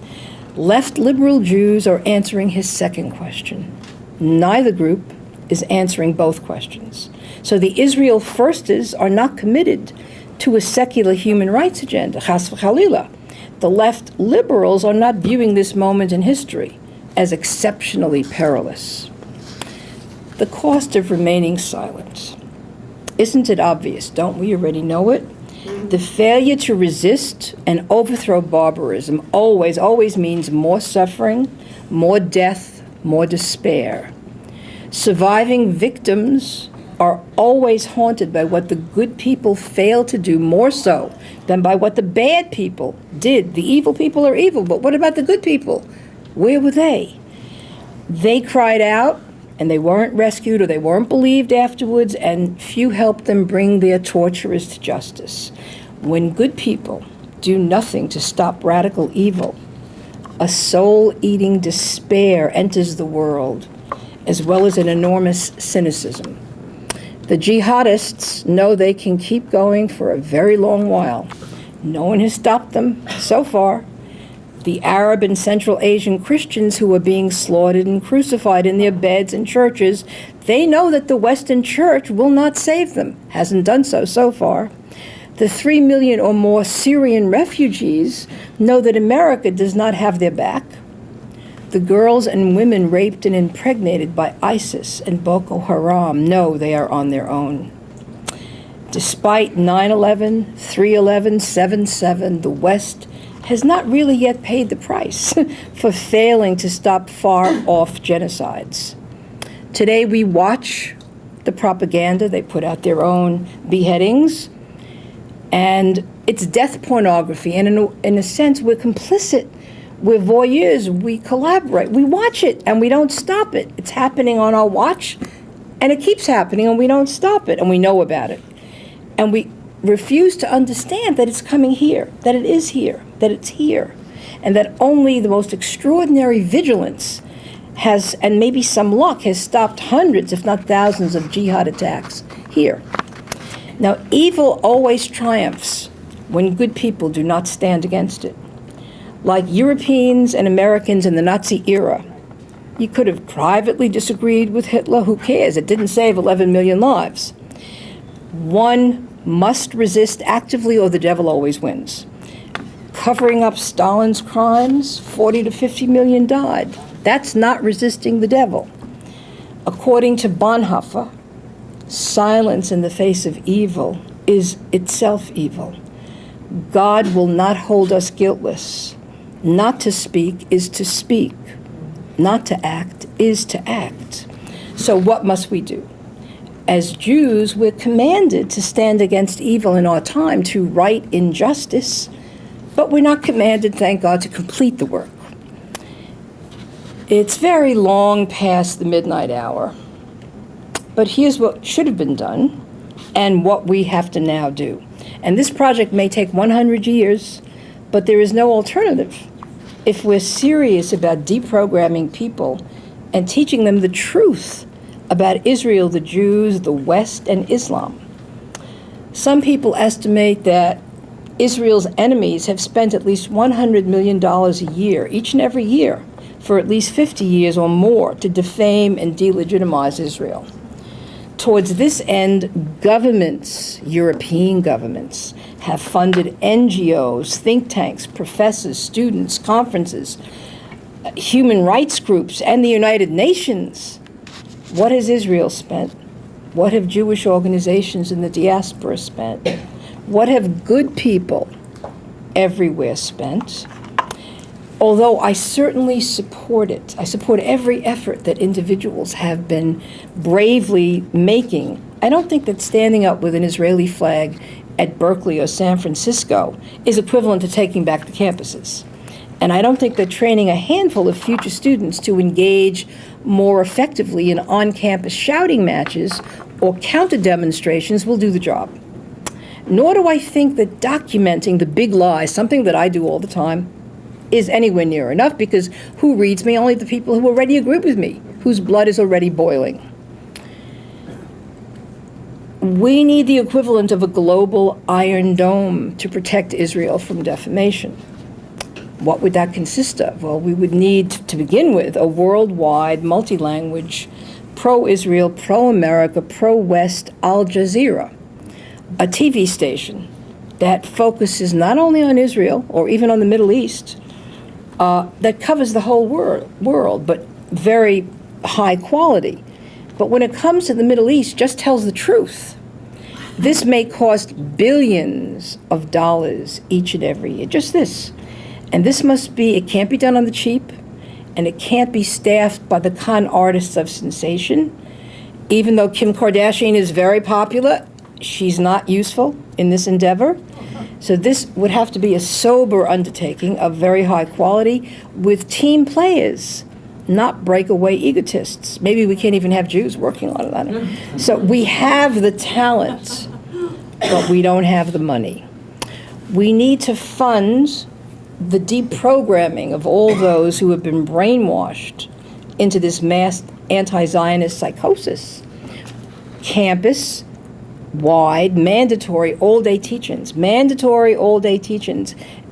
Left liberal Jews are answering his second question. Neither group is answering both questions. So the Israel firsters are not committed to a secular human rights agenda, chas v'chalila. The left liberals are not viewing this moment in history as exceptionally perilous. The cost of remaining silent. Isn't it obvious? Don't we already know it? The failure to resist and overthrow barbarism always means more suffering, more death, more despair. Surviving victims are always haunted by what the good people failed to do more so than by what the bad people did. The evil people are evil, but what about the good people? Where were they? They cried out, and they weren't rescued or they weren't believed afterwards, and few helped them bring their torturers to justice. When good people do nothing to stop radical evil, a soul-eating despair enters the world, as well as an enormous cynicism. The jihadists know they can keep going for a very long while. No one has stopped them so far. The Arab and Central Asian Christians who are being slaughtered and crucified in their beds in churches, they know that the Western Church will not save them, hasn't done so far. The 3 million or more Syrian refugees know that America does not have their back. The girls and women raped and impregnated by ISIS and Boko Haram know they are on their own. Despite 9/11, 3/11, 7/7, the West has not really yet paid the price for failing to stop far-off genocides. Today we watch the propaganda. They put out their own beheadings, and it's death pornography, and in a sense we're complicit. We're voyeurs, we collaborate, we watch it, and we don't stop it. It's happening on our watch, and it keeps happening, and we don't stop it, and we know about it. And we refuse to understand that it's coming here, that it is here, that it's here, and that only the most extraordinary vigilance has, and maybe some luck, has stopped hundreds, if not thousands, of jihad attacks here. Now, evil always triumphs when good people do not stand against it. Like Europeans and Americans in the Nazi era, you could have privately disagreed with Hitler, who cares? It didn't save 11 million lives. One must resist actively or the devil always wins. Covering up Stalin's crimes, 40 to 50 million died. That's not resisting the devil. According to Bonhoeffer, silence in the face of evil is itself evil. God will not hold us guiltless. Not to speak is to speak. Not to act is to act. So what must we do? As Jews, we're commanded to stand against evil in our time, to right injustice, but we're not commanded, thank God, to complete the work. It's very long past the midnight hour, but here's what should have been done and what we have to now do. And this project may take 100 years, but there is no alternative if we're serious about deprogramming people and teaching them the truth about Israel, the Jews, the West, and Islam. Some people estimate that Israel's enemies have spent at least $100 million a year, each and every year, for at least 50 years or more, to defame and delegitimize Israel. Towards this end, governments, European governments, have funded NGOs, think tanks, professors, students, conferences, human rights groups, and the United Nations. What has Israel spent? What have Jewish organizations in the diaspora spent? What have good people everywhere spent? Although I certainly support it, I support every effort that individuals have been bravely making. I don't think that standing up with an Israeli flag at Berkeley or San Francisco is equivalent to taking back the campuses. And I don't think that training a handful of future students to engage more effectively in on-campus shouting matches or counter-demonstrations will do the job. Nor do I think that documenting the big lies, something that I do all the time, is anywhere near enough, because who reads me? Only the people who already agree with me, whose blood is already boiling. We need the equivalent of a global Iron Dome to protect Israel from defamation. What would that consist of? Well, we would need, to begin with, a worldwide, multi-language pro-Israel, pro-America, pro-West Al Jazeera, a TV station that focuses not only on Israel or even on the Middle East, that covers the whole world, but very high quality. But when it comes to the Middle East, just tells the truth. This may cost billions of dollars each and every year, just this. And this must be, it can't be done on the cheap, and it can't be staffed by the con artists of sensation. Even though Kim Kardashian is very popular, she's not useful in this endeavor. So this would have to be a sober undertaking of very high quality with team players, not breakaway egotists. Maybe we can't even have Jews working on it. So we have the talent, but we don't have the money. We need to fund the deprogramming of all those who have been brainwashed into this mass anti-Zionist psychosis. Campus-wide, mandatory all-day teach-ins,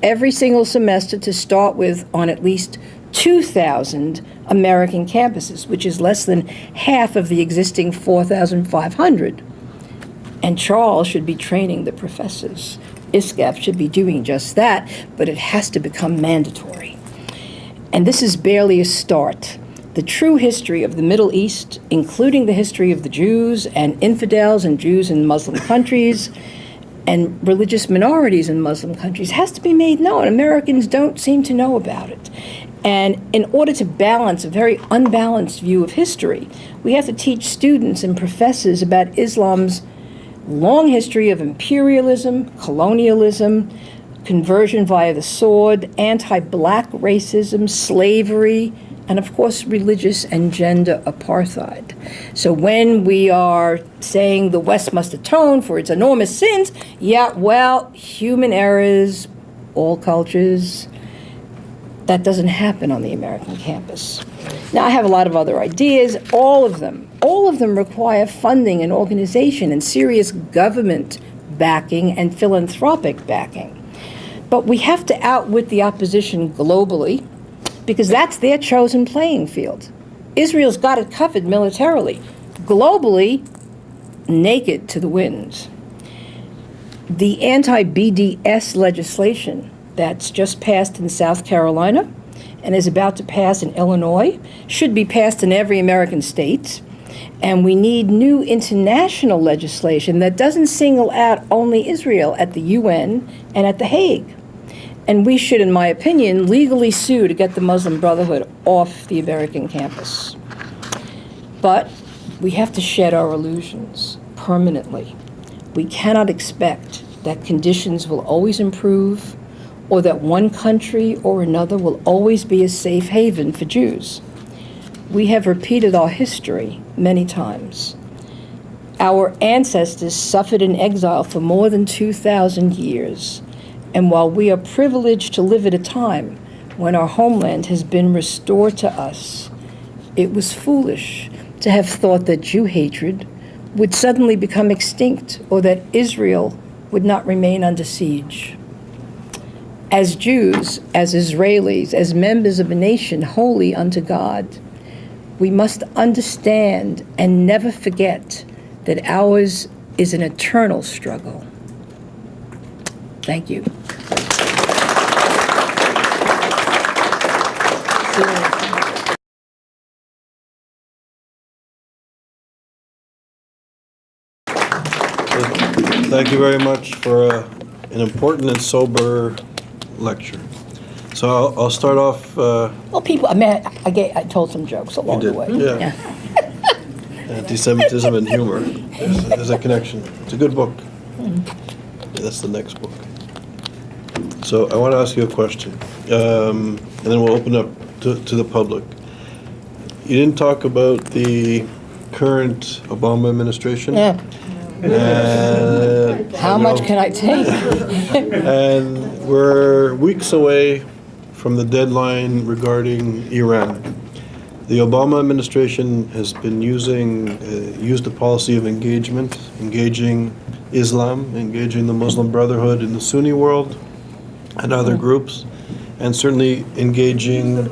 every single semester to start with on at least 2,000 American campuses, which is less than half of the existing 4,500. And Charles should be training the professors. ISGAP should be doing just that, but it has to become mandatory. And this is barely a start. The true history of the Middle East, including the history of the Jews and infidels and Jews in Muslim countries and religious minorities in Muslim countries, has to be made known. Americans don't seem to know about it. And in order to balance a very unbalanced view of history, we have to teach students and professors about Islam's long history of imperialism, colonialism, conversion via the sword, anti-black racism, slavery, and of course religious and gender apartheid. So when we are saying the West must atone for its enormous sins, human errors, all cultures, that doesn't happen on the American campus. Now, I have a lot of other ideas. All of them require funding and organization and serious government backing and philanthropic backing. But we have to outwit the opposition globally, because that's their chosen playing field. Israel's got it covered militarily. Globally, naked to the winds. The anti-BDS legislation that's just passed in South Carolina and is about to pass in Illinois should be passed in every American state. And we need new international legislation that doesn't single out only Israel at the UN and at The Hague. And we should, in my opinion, legally sue to get the Muslim Brotherhood off the American campus. But we have to shed our illusions permanently. We cannot expect that conditions will always improve or that one country or another will always be a safe haven for Jews. We have repeated our history many times. Our ancestors suffered in exile for more than 2,000 years. And while we are privileged to live at a time when our homeland has been restored to us, it was foolish to have thought that Jew hatred would suddenly become extinct or that Israel would not remain under siege. As Jews, as Israelis, as members of a nation holy unto God, we must understand and never forget that ours is an eternal struggle. Thank you. Thank you very much for an important and sober lecture. So I'll start off. Well, people, I told some jokes along the way. Yeah. Anti-Semitism and humor. There's a connection. It's a good book. That's the next book. So I want to ask you a question, and then we'll open up to the public. You didn't talk about the current Obama administration. Yeah. How much can I take? And we're weeks away from the deadline regarding Iran. The Obama administration has been used a policy of engaging Islam, engaging the Muslim Brotherhood in the Sunni world and other groups, and certainly engaging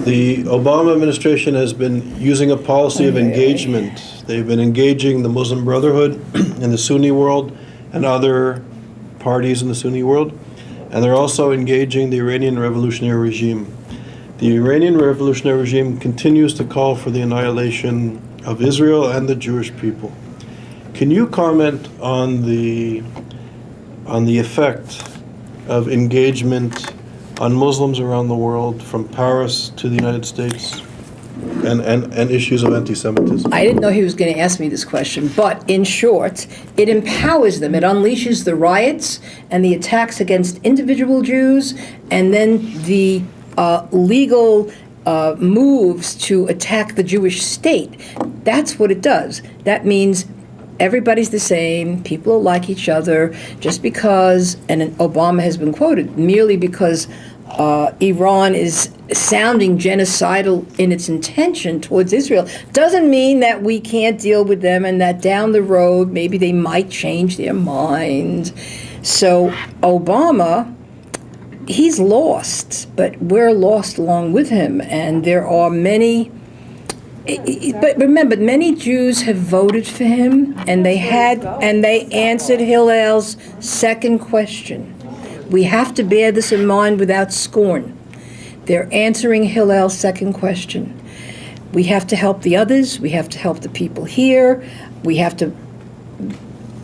The Obama administration has been using a policy of engagement. They've been engaging the Muslim Brotherhood in the Sunni world and other parties in the Sunni world. And they're also engaging the Iranian revolutionary regime. The Iranian revolutionary regime continues to call for the annihilation of Israel and the Jewish people. Can you comment on the effect of engagement on Muslims around the world, from Paris to the United States, and issues of anti-Semitism? I didn't know he was going to ask me this question, but in short, it empowers them. It unleashes the riots and the attacks against individual Jews, and then the legal moves to attack the Jewish state. That's what it does. That means everybody's the same, people like each other, just because, and Obama has been quoted, merely because Iran is sounding genocidal in its intention towards Israel, doesn't mean that we can't deal with them and that down the road maybe they might change their mind. So Obama, he's lost, but we're lost along with him, and there are many. But remember, many Jews have voted for him, and they answered Hillel's second question. We have to bear this in mind without scorn. They're answering Hillel's second question. We have to help the others. We have to help the people here. We have to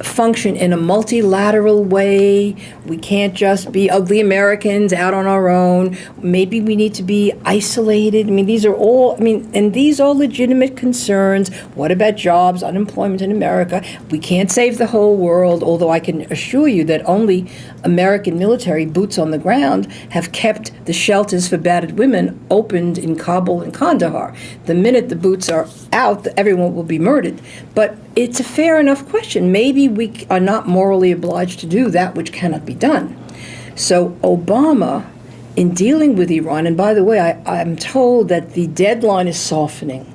function in a multilateral way. We can't just be ugly Americans out on our own. Maybe we need to be isolated. I mean, these are all, and these are legitimate concerns. What about jobs, unemployment in America? We can't save the whole world, although I can assure you that only American military boots on the ground have kept the shelters for battered women opened in Kabul and Kandahar. The minute the boots are out, everyone will be murdered. But it's a fair enough question. Maybe we are not morally obliged to do that which cannot be done. So Obama, in dealing with Iran, and by the way, I'm told that the deadline is softening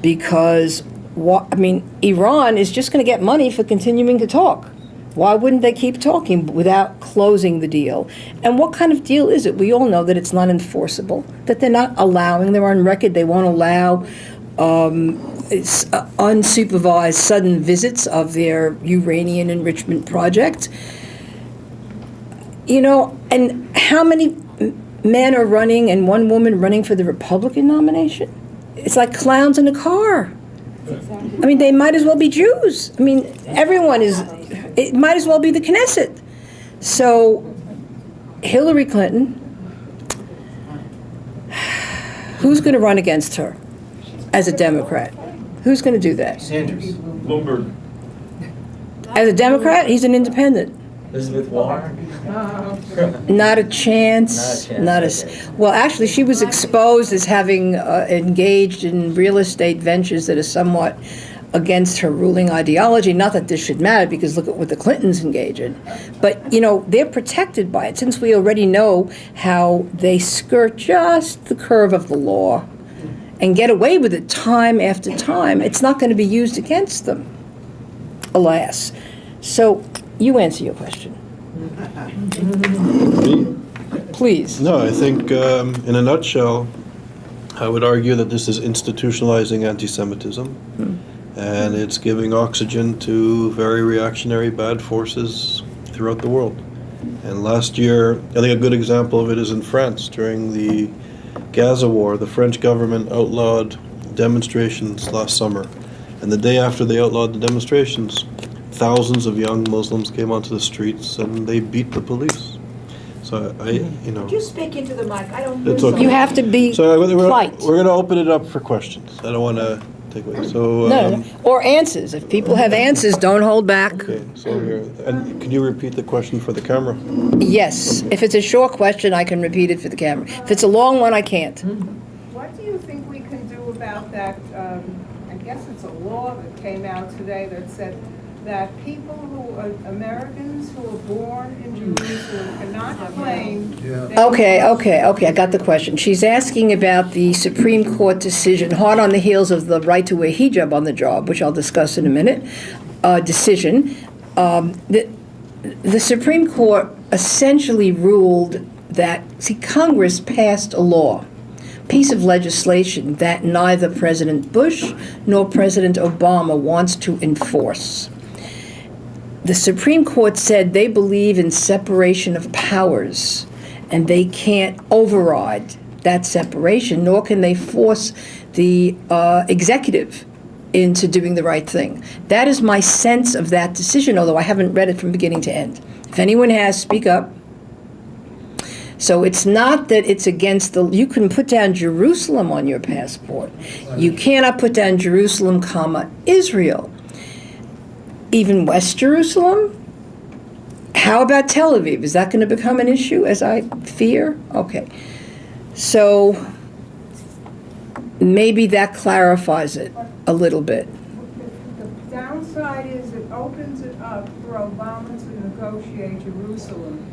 because, Iran is just going to get money for continuing to talk. Why wouldn't they keep talking without closing the deal? And what kind of deal is it? We all know that it's not enforceable, that they're not allowing, they're on record, they won't allow unsupervised sudden visits of their uranium enrichment project. And how many men are running and one woman running for the Republican nomination? It's like clowns in a car. They might as well be Jews. Everyone is, it might as well be the Knesset. So Hillary Clinton, who's going to run against her as a Democrat? Who's going to do that? Sanders. Lindbergh. As a Democrat, he's an independent. Elizabeth Warren. Not a chance. Well, actually, she was exposed as having engaged in real estate ventures that are somewhat against her ruling ideology. Not that this should matter, because look at what the Clintons engage in. But, they're protected by it, since we already know how they skirt just the curve of the law and get away with it time after time. It's not going to be used against them, alas. So you answer your question. Please. No, I think in a nutshell, I would argue that this is institutionalizing anti-Semitism, and it's giving oxygen to very reactionary bad forces throughout the world. And last year, I think a good example of it is in France. During the Gaza war, the French government outlawed demonstrations last summer. And the day after they outlawed the demonstrations, thousands of young Muslims came onto the streets and they beat the police. So Could you speak into the mic? I don't hear It's okay. You have to be So we're polite. going to open it up for questions. I don't want to take away. So No. Or answers. If people have answers, don't hold back. okay. So and can you repeat the question for the camera? Yes. If it's a short question, I can repeat it for the camera. If it's a long one, I can't. What do you think we can do about that, I guess it's a law that came out today that said that people who are Americans who are born in Jerusalem cannot claim... Okay, I got the question. She's asking about the Supreme Court decision, hot on the heels of the right to wear hijab on the job, which I'll discuss in a minute, decision. The Supreme Court essentially ruled that, Congress passed a law piece of legislation that neither President Bush nor President Obama wants to enforce. The Supreme Court said they believe in separation of powers, and they can't override that separation, nor can they force the executive into doing the right thing. That is my sense of that decision, although I haven't read it from beginning to end. If anyone has, speak up. So it's not that it's against you can put down Jerusalem on your passport. You cannot put down Jerusalem, comma, Israel. Even West Jerusalem? How about Tel Aviv? Is that going to become an issue, as I fear? Okay. So maybe that clarifies it a little bit. The downside is it opens it up for Obama to negotiate Jerusalem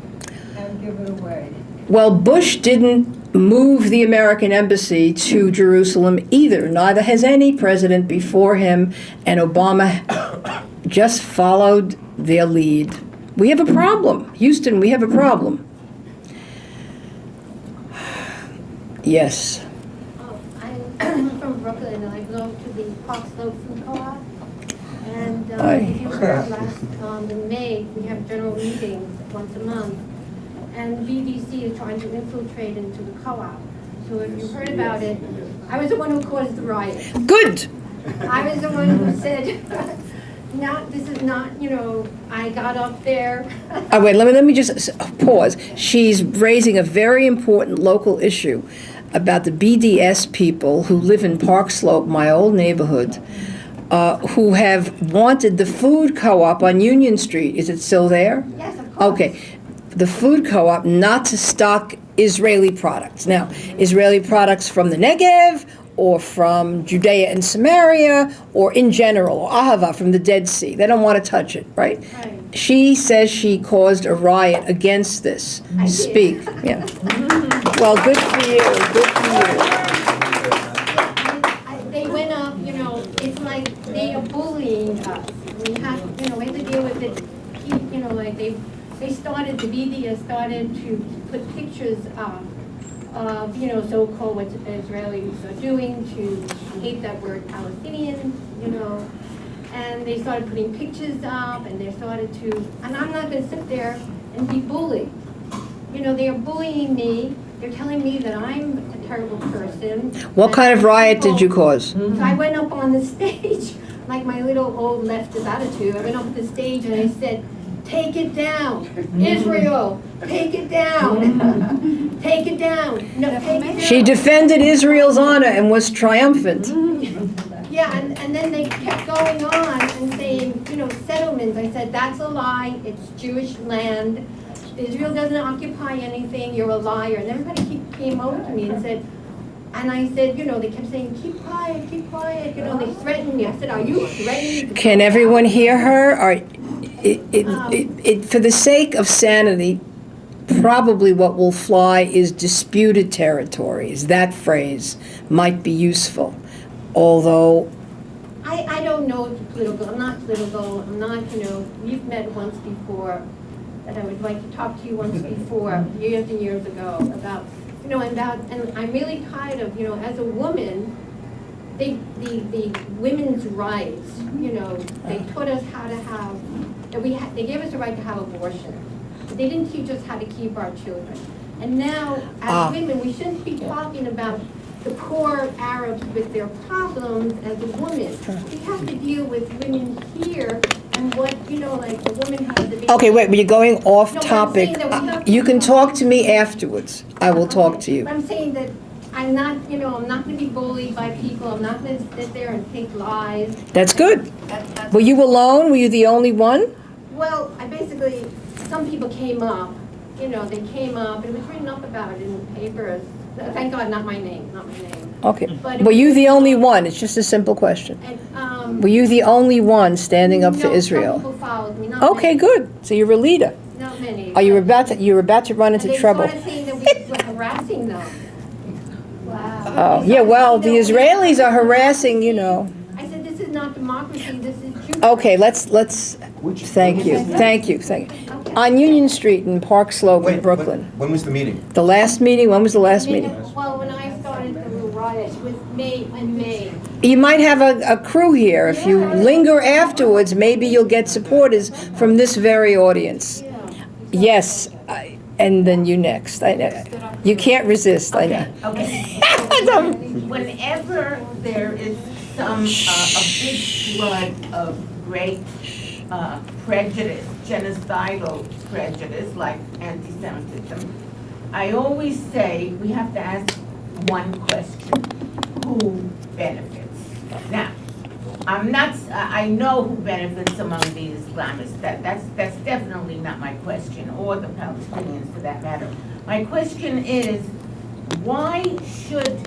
and give it away. Well, Bush didn't move the American embassy to Jerusalem either. Neither has any president before him, and Obama just followed their lead. We have a problem. Houston, we have a problem. Yes. I'm from Brooklyn, and I belong to the Park Slope Food Co-op. And Hi. if you heard in May, we have general meetings once a month. And BBC is trying to infiltrate into the co-op. So if you heard about it, I was the one who caused the riot. Good. I was the one who said, this is not, I got up there. Oh, wait, let me just pause. She's raising a very important local issue about the BDS people who live in Park Slope, my old neighborhood, who have wanted the food co-op on Union Street. Is it still there? Yes, of course. Okay. The food co-op not to stock Israeli products. Now, Israeli products from the Negev, or from Judea and Samaria, or in general, or Ahava from the Dead Sea. They don't want to touch it, right? Right. She says she caused a riot against this. I did. Speak. Yeah. Well, good for you. Good for you. They went up, it's like they are bullying us. We have to deal with it. They started, the media started to put pictures of, so-called what Israelis are doing to hate that word Palestinian, and they started putting pictures up, and they started to, and I'm not going to sit there and be bullied. They are bullying me. They're telling me that I'm a terrible person. What kind of riot did you cause? So I went up on the stage, like my little old leftist attitude. I went up on the stage and I said, "Take it down, Israel. Take it down. Take it down. No, take it down." She defended Israel's honor and was triumphant. Yeah, and then they kept going on and saying, settlements. I said, that's a lie. It's Jewish land. Israel doesn't occupy anything. You're a liar. And everybody came over to me and said, and I said, they kept saying, keep quiet, keep quiet. They threatened me. I said, are you threatening? Can everyone hear her? Or for the sake of sanity, probably what will fly is disputed territories. That phrase might be useful. Although I don't know if it's political. I'm not political. I'm not, we've met once before, and I would like to talk to you once before, years and years ago, about, and I'm really tired of, as a woman, the women's rights, they taught us how to have, they gave us the right to have abortion. But they didn't teach us how to keep our children. And now, as women, we shouldn't be talking about the poor Arabs with their problems as a woman. We have to deal with women here and what, like a woman has to be. okay, wait, but you're going off No, I'm topic. saying that we have to You can talk. talk to me afterwards. I will talk to you. I'm saying that I'm not, I'm not going to be bullied by people. I'm not going to sit there and think lies. That's good. Were you alone? Were you the only one? Well, some people came up, they came up, it was written up about it in the papers. Thank God, not my name. Okay. But Were you the only one? It's just a simple question. And, Were you the only one standing up for no, Israel? Some people followed me, not Okay, many. good. So you're a leader. Not many. Are you about to run into trouble? They started saying that we were harassing them. Wow. Oh, yeah, well, the Israelis are harassing, I said, this is not democracy, this is Judaism. Okay, let's, thank you. Okay. On Union Street in Park Slope in Brooklyn. When was the meeting? The last meeting, when was the last meeting? Well, when I started the with May and May. You might have a crew here. If you linger afterwards, maybe you'll get supporters from this very audience. Yes, and then you next. I know. You can't resist, I know. Okay. Whenever there is a big flood of great prejudice, genocidal prejudice, like anti-Semitism, I always say we have to ask one question: who benefits? Now, I know who benefits among the Islamists. That's definitely not my question, or the Palestinians for that matter. My question is, why should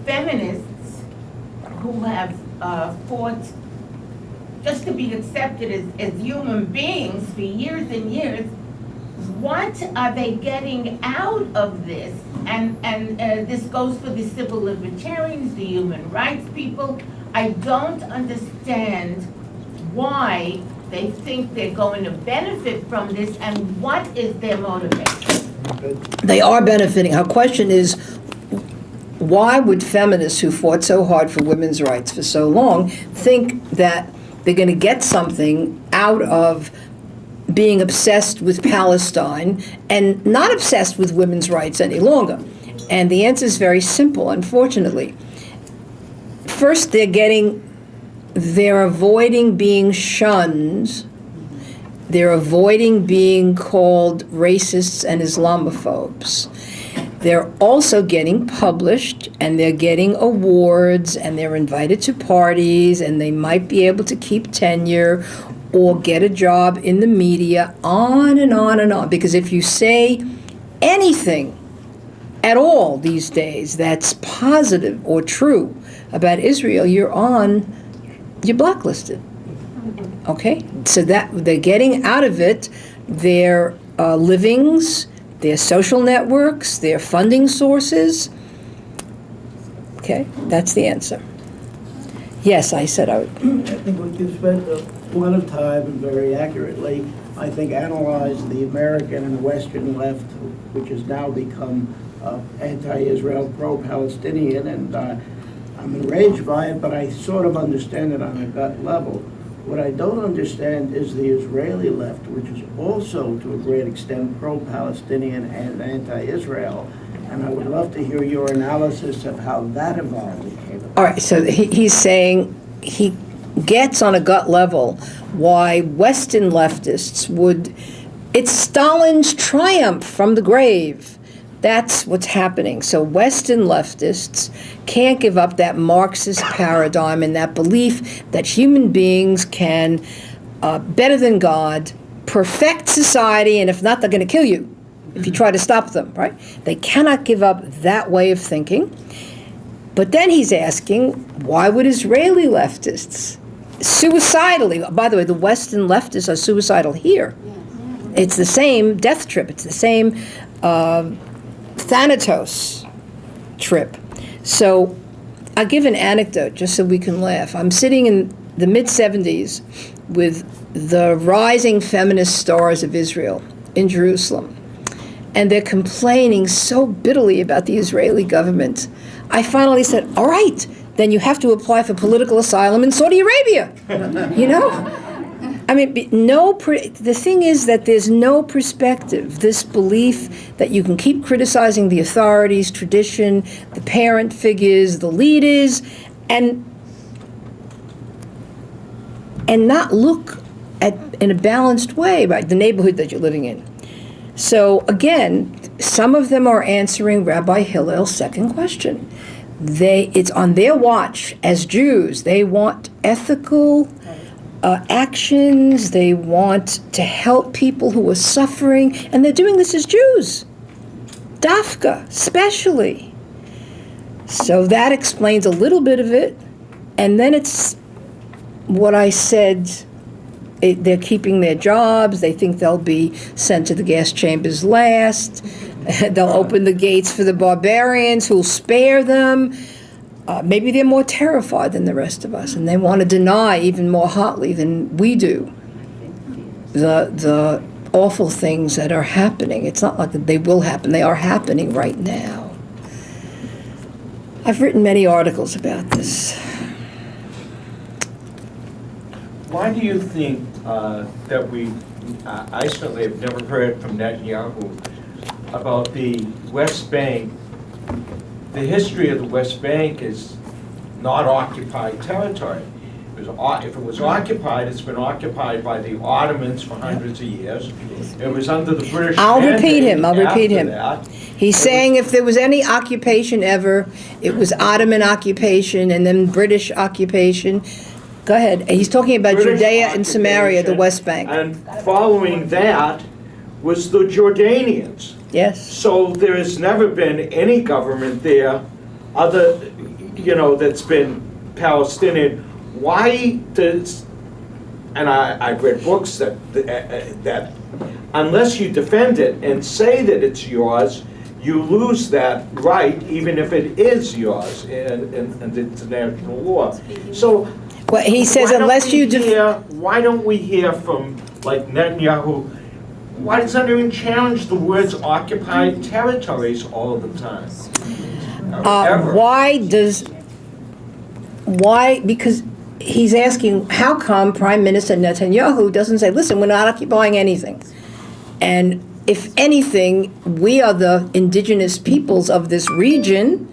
feminists who have fought just to be accepted as human beings for years and years, what are they getting out of this? And this goes for the civil libertarians, the human rights people. I don't understand why they think they're going to benefit from this, and what is their motivation? They are benefiting. Our question is, why would feminists who fought so hard for women's rights for so long think that they're going to get something out of being obsessed with Palestine and not obsessed with women's rights any longer? And the answer is very simple, unfortunately. First, they're avoiding being shunned. They're avoiding being called racists and Islamophobes. They're also getting published, and they're getting awards, and they're invited to parties, and they might be able to keep tenure or get a job in the media, on and on and on. Because if you say anything at all these days that's positive or true about Israel, you're blacklisted. Okay? So that they're getting out of it their livings, their social networks, their funding sources. Okay? That's the answer. Yes, I said I would. I think what you've spent a lot of time, and very accurately, I think, analyzed the American and Western left, which has now become anti-Israel, pro-Palestinian, and I'm enraged by it, but I sort of understand it on a gut level. What I don't understand is the Israeli left, which is also, to a great extent, pro-Palestinian and anti-Israel, and I would love to hear your analysis of how that evolved. All right, so he's saying he gets on a gut level why Western leftists it's Stalin's triumph from the grave. That's what's happening. So Western leftists can't give up that Marxist paradigm and that belief that human beings can, better than God, perfect society, and if not, they're going to kill you if you try to stop them, right? They cannot give up that way of thinking. But then he's asking, why would Israeli leftists suicidally, by the way, the Western leftists are suicidal here. It's the same death trip. It's the same Thanatos trip. So I'll give an anecdote just so we can laugh. I'm sitting in the mid-'70s with the rising feminist stars of Israel in Jerusalem, and they're complaining so bitterly about the Israeli government. I finally said, all right, then you have to apply for political asylum in Saudi Arabia. You know? I mean, the thing is that there's no perspective. This belief that you can keep criticizing the authorities, tradition, the parent figures, the leaders, and not look in a balanced way about the neighborhood that you're living in. So again, some of them are answering Rabbi Hillel's second question. It's on their watch as Jews. They want ethical actions. They want to help people who are suffering, and they're doing this as Jews. Dafka, especially. So that explains a little bit of it. And then it's what I said. They're keeping their jobs. They think they'll be sent to the gas chambers last. They'll open the gates for the barbarians who'll spare them. Maybe they're more terrified than the rest of us, and they want to deny even more hotly than we do the awful things that are happening. It's not like they will happen. They are happening right now. I've written many articles about this. Why do you think that I certainly have never heard from Netanyahu about the West Bank? The history of the West Bank is not occupied territory. If it was occupied, it's been occupied by the Ottomans for hundreds of years. It was under the British I'll repeat him. that. He's saying if there was any occupation ever, it was Ottoman occupation and then British occupation. Go ahead. He's talking about British Judea and Samaria, the West Bank. And following that was the Jordanians. Yes. So there has never been any government there that's been Palestinian. Why does, and I've read books that unless you defend it and say that it's yours, you lose that right, even if it is yours in international law. So, Well, he says unless you why don't we hear from, like, Netanyahu? Why does anyone challenge the words occupied territories all the time? Ever. Because he's asking, how come Prime Minister Netanyahu doesn't say, listen, we're not occupying anything. And if anything, we are the indigenous peoples of this region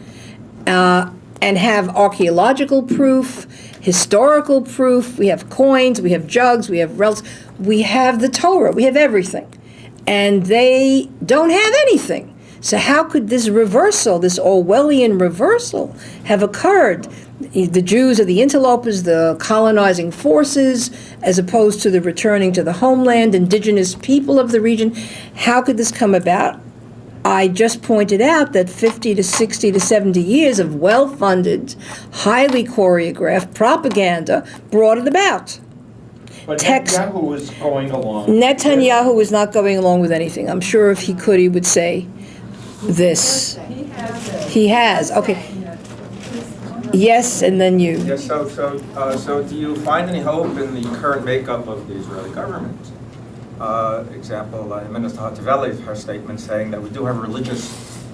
and have archaeological proof, historical proof, we have coins, we have jugs, we have relics, we have the Torah, we have everything. And they don't have anything. So how could this reversal, this Orwellian reversal, have occurred? The Jews are the interlopers, the colonizing forces, as opposed to the returning to the homeland, indigenous people of the region. How could this come about? I just pointed out that 50 to 60 to 70 years of well-funded, highly choreographed propaganda brought it about. But Netanyahu was going along. Netanyahu is not going along with anything. I'm sure if he could, he would say this. He has. Okay. Yes, and then you. Yes. So, do you find any hope in the current makeup of the Israeli government? Example, Minister Hataveli, her statement saying that we do have a religious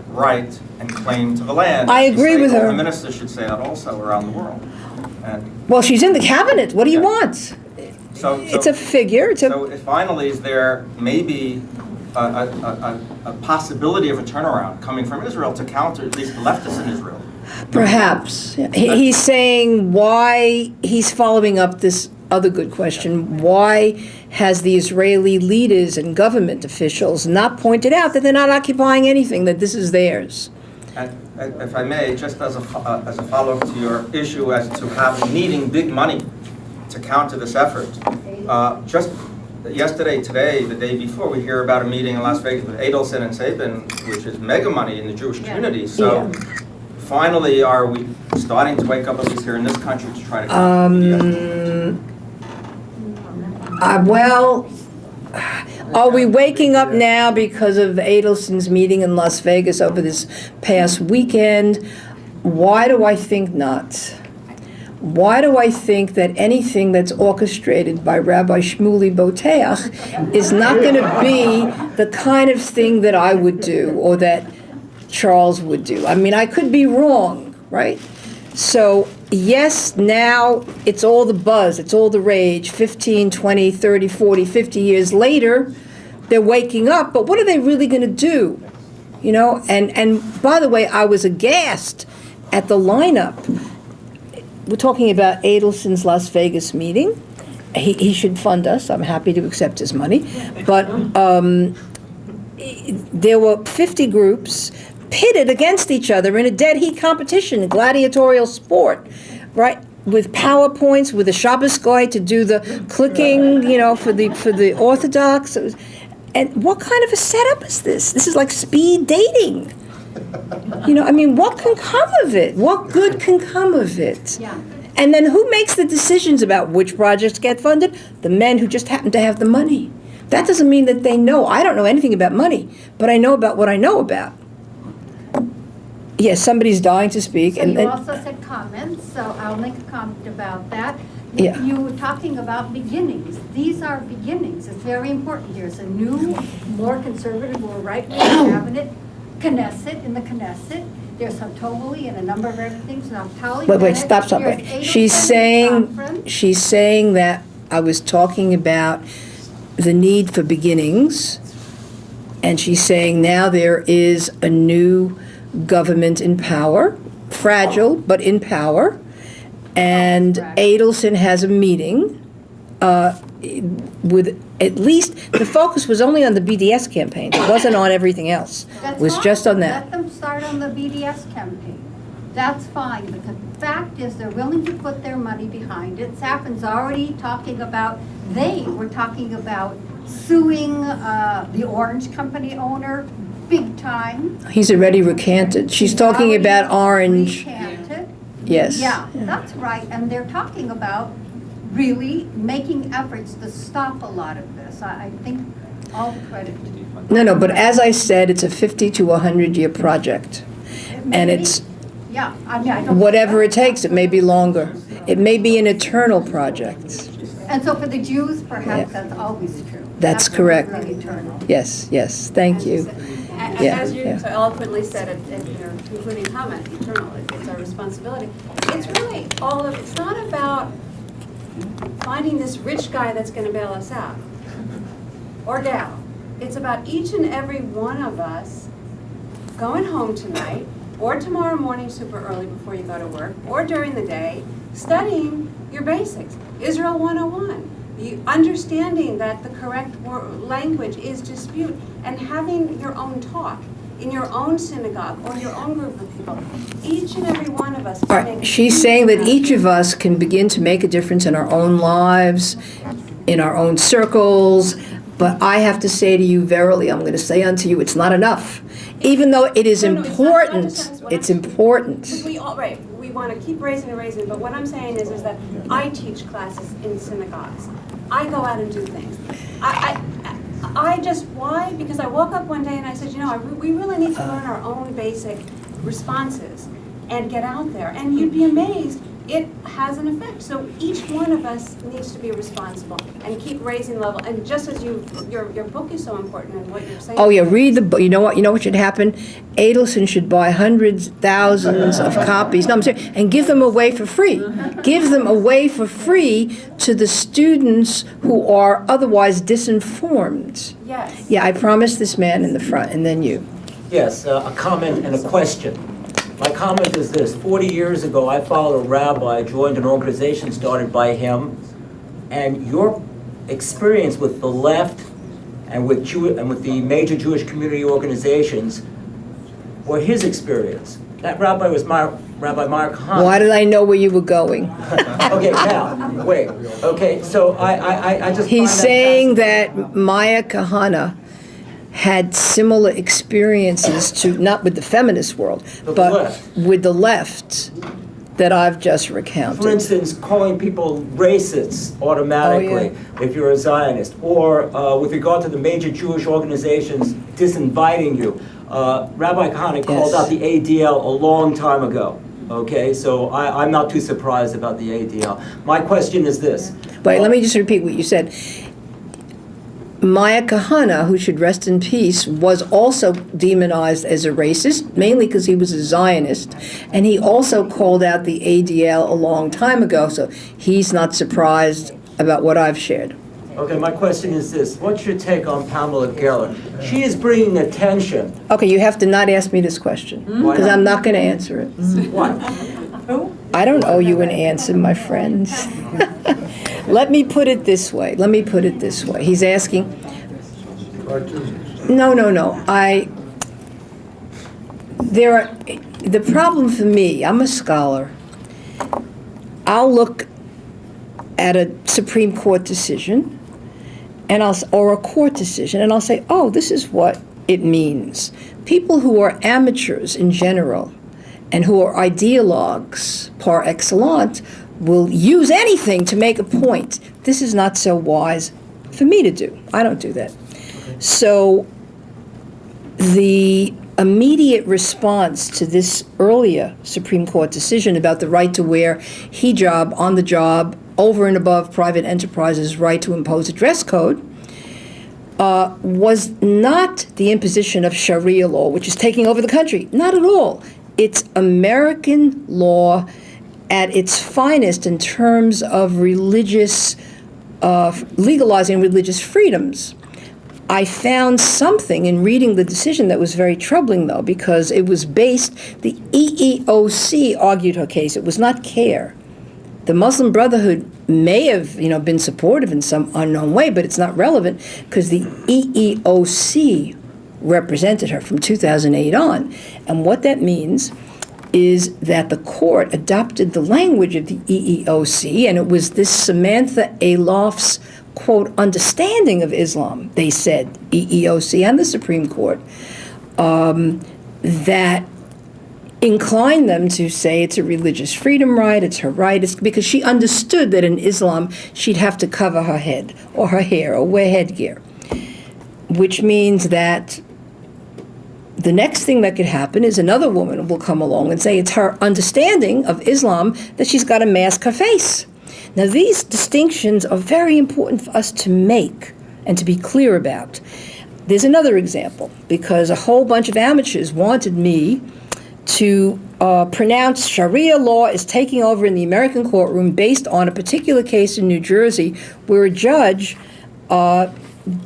right and claim to the land. I agree with her. The minister should say that also around the world. And Well, she's in the cabinet. What do you want? so It's a figure. So finally, is there maybe a possibility of a turnaround coming from Israel to counter at least the leftists in Israel? Perhaps. He's saying why, he's following up this other good question, why has the Israeli leaders and government officials not pointed out that they're not occupying anything, that this is theirs? And if I may, just as a follow-up to your issue as to needing big money to counter this effort, just yesterday, today, the day before, we hear about a meeting in Las Vegas with Adelson and Sabin, which is mega money in the Jewish community. So finally, are we starting to wake up, at least here in this country, to try to Well, are we waking up now because of Adelson's meeting in Las Vegas over this past weekend? Why do I think not? Why do I think that anything that's orchestrated by Rabbi Shmuley Boteach is not going to be the kind of thing that I would do or that Charles would do? I mean, I could be wrong, right? So, yes, now it's all the buzz, it's all the rage. 15, 20, 30, 40, 50 years later, they're waking up, but what are they really going to do? You know, and by the way, I was aghast at the lineup. We're talking about Adelson's Las Vegas meeting. He should fund us. I'm happy to accept his money. But there were 50 groups pitted against each other in a dead heat competition, a gladiatorial sport, right? With PowerPoints, with a Shabbos guy to do the clicking, you know, for the Orthodox. And what kind of a setup is this? This is like speed dating. You know, I mean, what can come of it? What good can come of it? Yeah. And then who makes the decisions about which projects get funded? The men who just happen to have the money. That doesn't mean that they know. I don't know anything about money, but I know about what I know about. Yes, somebody's dying to speak. So you also said comments, so I'll make a comment about that. Yeah. You were talking about beginnings. These are beginnings. It's very important here. It's a new, more conservative, more right-wing cabinet, Knesset, in the Knesset. There's Hatoli and a number of other things. Now, Wait, stop. She's saying that I was talking about the need for beginnings, and she's saying now there is a new government in power, fragile, but in power, and Adelson has a meeting with, at least, the focus was only on the BDS campaign. It wasn't on everything else. It was just on that. Let them start on the BDS campaign. That's fine, but the fact is they're willing to put their money behind it. Saffron's already talking about, they were talking about suing the Orange Company owner big time. He's already recanted. She's talking about Orange. Recanted. Yes. Yeah, that's right, and they're talking about really making efforts to stop a lot of this. I think all the credit. No, but as I said, it's a 50 to 100-year project. And it's, Yeah, I mean, I don't. whatever it takes, it may be longer. It may be an eternal project. And so for the Jews, perhaps that's always true. That's correct. Really eternal. Yes, thank you. And Yeah, as you yeah. so eloquently said in your concluding comment, eternal, it's our responsibility. It's really it's not about finding this rich guy that's going to bail us out, or gal. It's about each and every one of us going home tonight, or tomorrow morning super early before you go to work, or during the day, studying your basics. Israel 101. Understanding that the correct language is dispute, and having your own talk in your own synagogue or your own group of people. Each and every one of us. All right, she's saying that each of us can begin to make a difference in our own lives, in our own circles, but I have to say to you, verily, I'm going to say unto you, it's not enough. Even though it is important, it's important. We all, right, we want to keep raising and raising, but what I'm saying is that I teach classes in synagogues. I go out and do things. I just, why? Because I woke up one day and I said, we really need to learn our own basic responses and get out there. And you'd be amazed, it has an effect. So each one of us needs to be responsible and keep raising level. And just as your book is so important and what you're saying. Oh yeah, read the book. You know what should happen? Adelson should buy hundreds, thousands of copies. No, I'm serious, and give them away for free. Give them away for free to the students who are otherwise disinformed. Yes. Yeah, I promised this man in the front, and then you. Yes, a comment and a question. My comment is this: 40 years ago, I followed a rabbi, joined an organization started by him, and your experience with the left and with the major Jewish community organizations were his experience. That rabbi was Rabbi Mark Hahn. Why did I know where you were going? Okay, now, wait. Okay, so I just. He's saying that Maya Kahana had similar experiences to, not with the feminist world, but with the left that I've just recounted. For instance, calling people racists automatically if you're a Zionist, or with regard to the major Jewish organizations disinviting you. Rabbi Kahane called out the ADL a long time ago. Okay, so I'm not too surprised about the ADL. My question is this. Wait, let me just repeat what you said. Maya Kahana, who should rest in peace, was also demonized as a racist, mainly because he was a Zionist, and he also called out the ADL a long time ago, so he's not surprised about what I've shared. Okay, my question is this. What's your take on Pamela Geller? She is bringing attention. Okay, you have to not ask me this question, because I'm not going to answer it. Why? I don't owe you an answer, my friends. Let me put it this way. He's asking. No. The problem for me, I'm a scholar. I'll look at a Supreme Court decision, or a court decision, and I'll say, oh, this is what it means. People who are amateurs in general, and who are ideologues par excellence, will use anything to make a point. This is not so wise for me to do. I don't do that. So the immediate response to this earlier Supreme Court decision about the right to wear hijab on the job over and above private enterprises' right to impose a dress code was not the imposition of Sharia law, which is taking over the country. Not at all. it's American law at its finest in terms of religious, legalizing religious freedoms. I found something in reading the decision that was very troubling, though, because it was based, the EEOC argued her case. It was not CARE. The Muslim Brotherhood may have, been supportive in some unknown way, but it's not relevant because the EEOC represented her from 2008 on. And what that means is that the court adopted the language of the EEOC, and it was this Samantha Aloff's, quote, understanding of Islam, they said, EEOC and the Supreme Court, that inclined them to say it's a religious freedom right, it's her right, it's because she understood that in Islam she'd have to cover her head or her hair or wear headgear, which means that the next thing that could happen is another woman will come along and say it's her understanding of Islam that she's got to mask her face. Now, these distinctions are very important for us to make and to be clear about. There's another example, because a whole bunch of amateurs wanted me to pronounce Sharia law is taking over in the American courtroom based on a particular case in New Jersey where a judge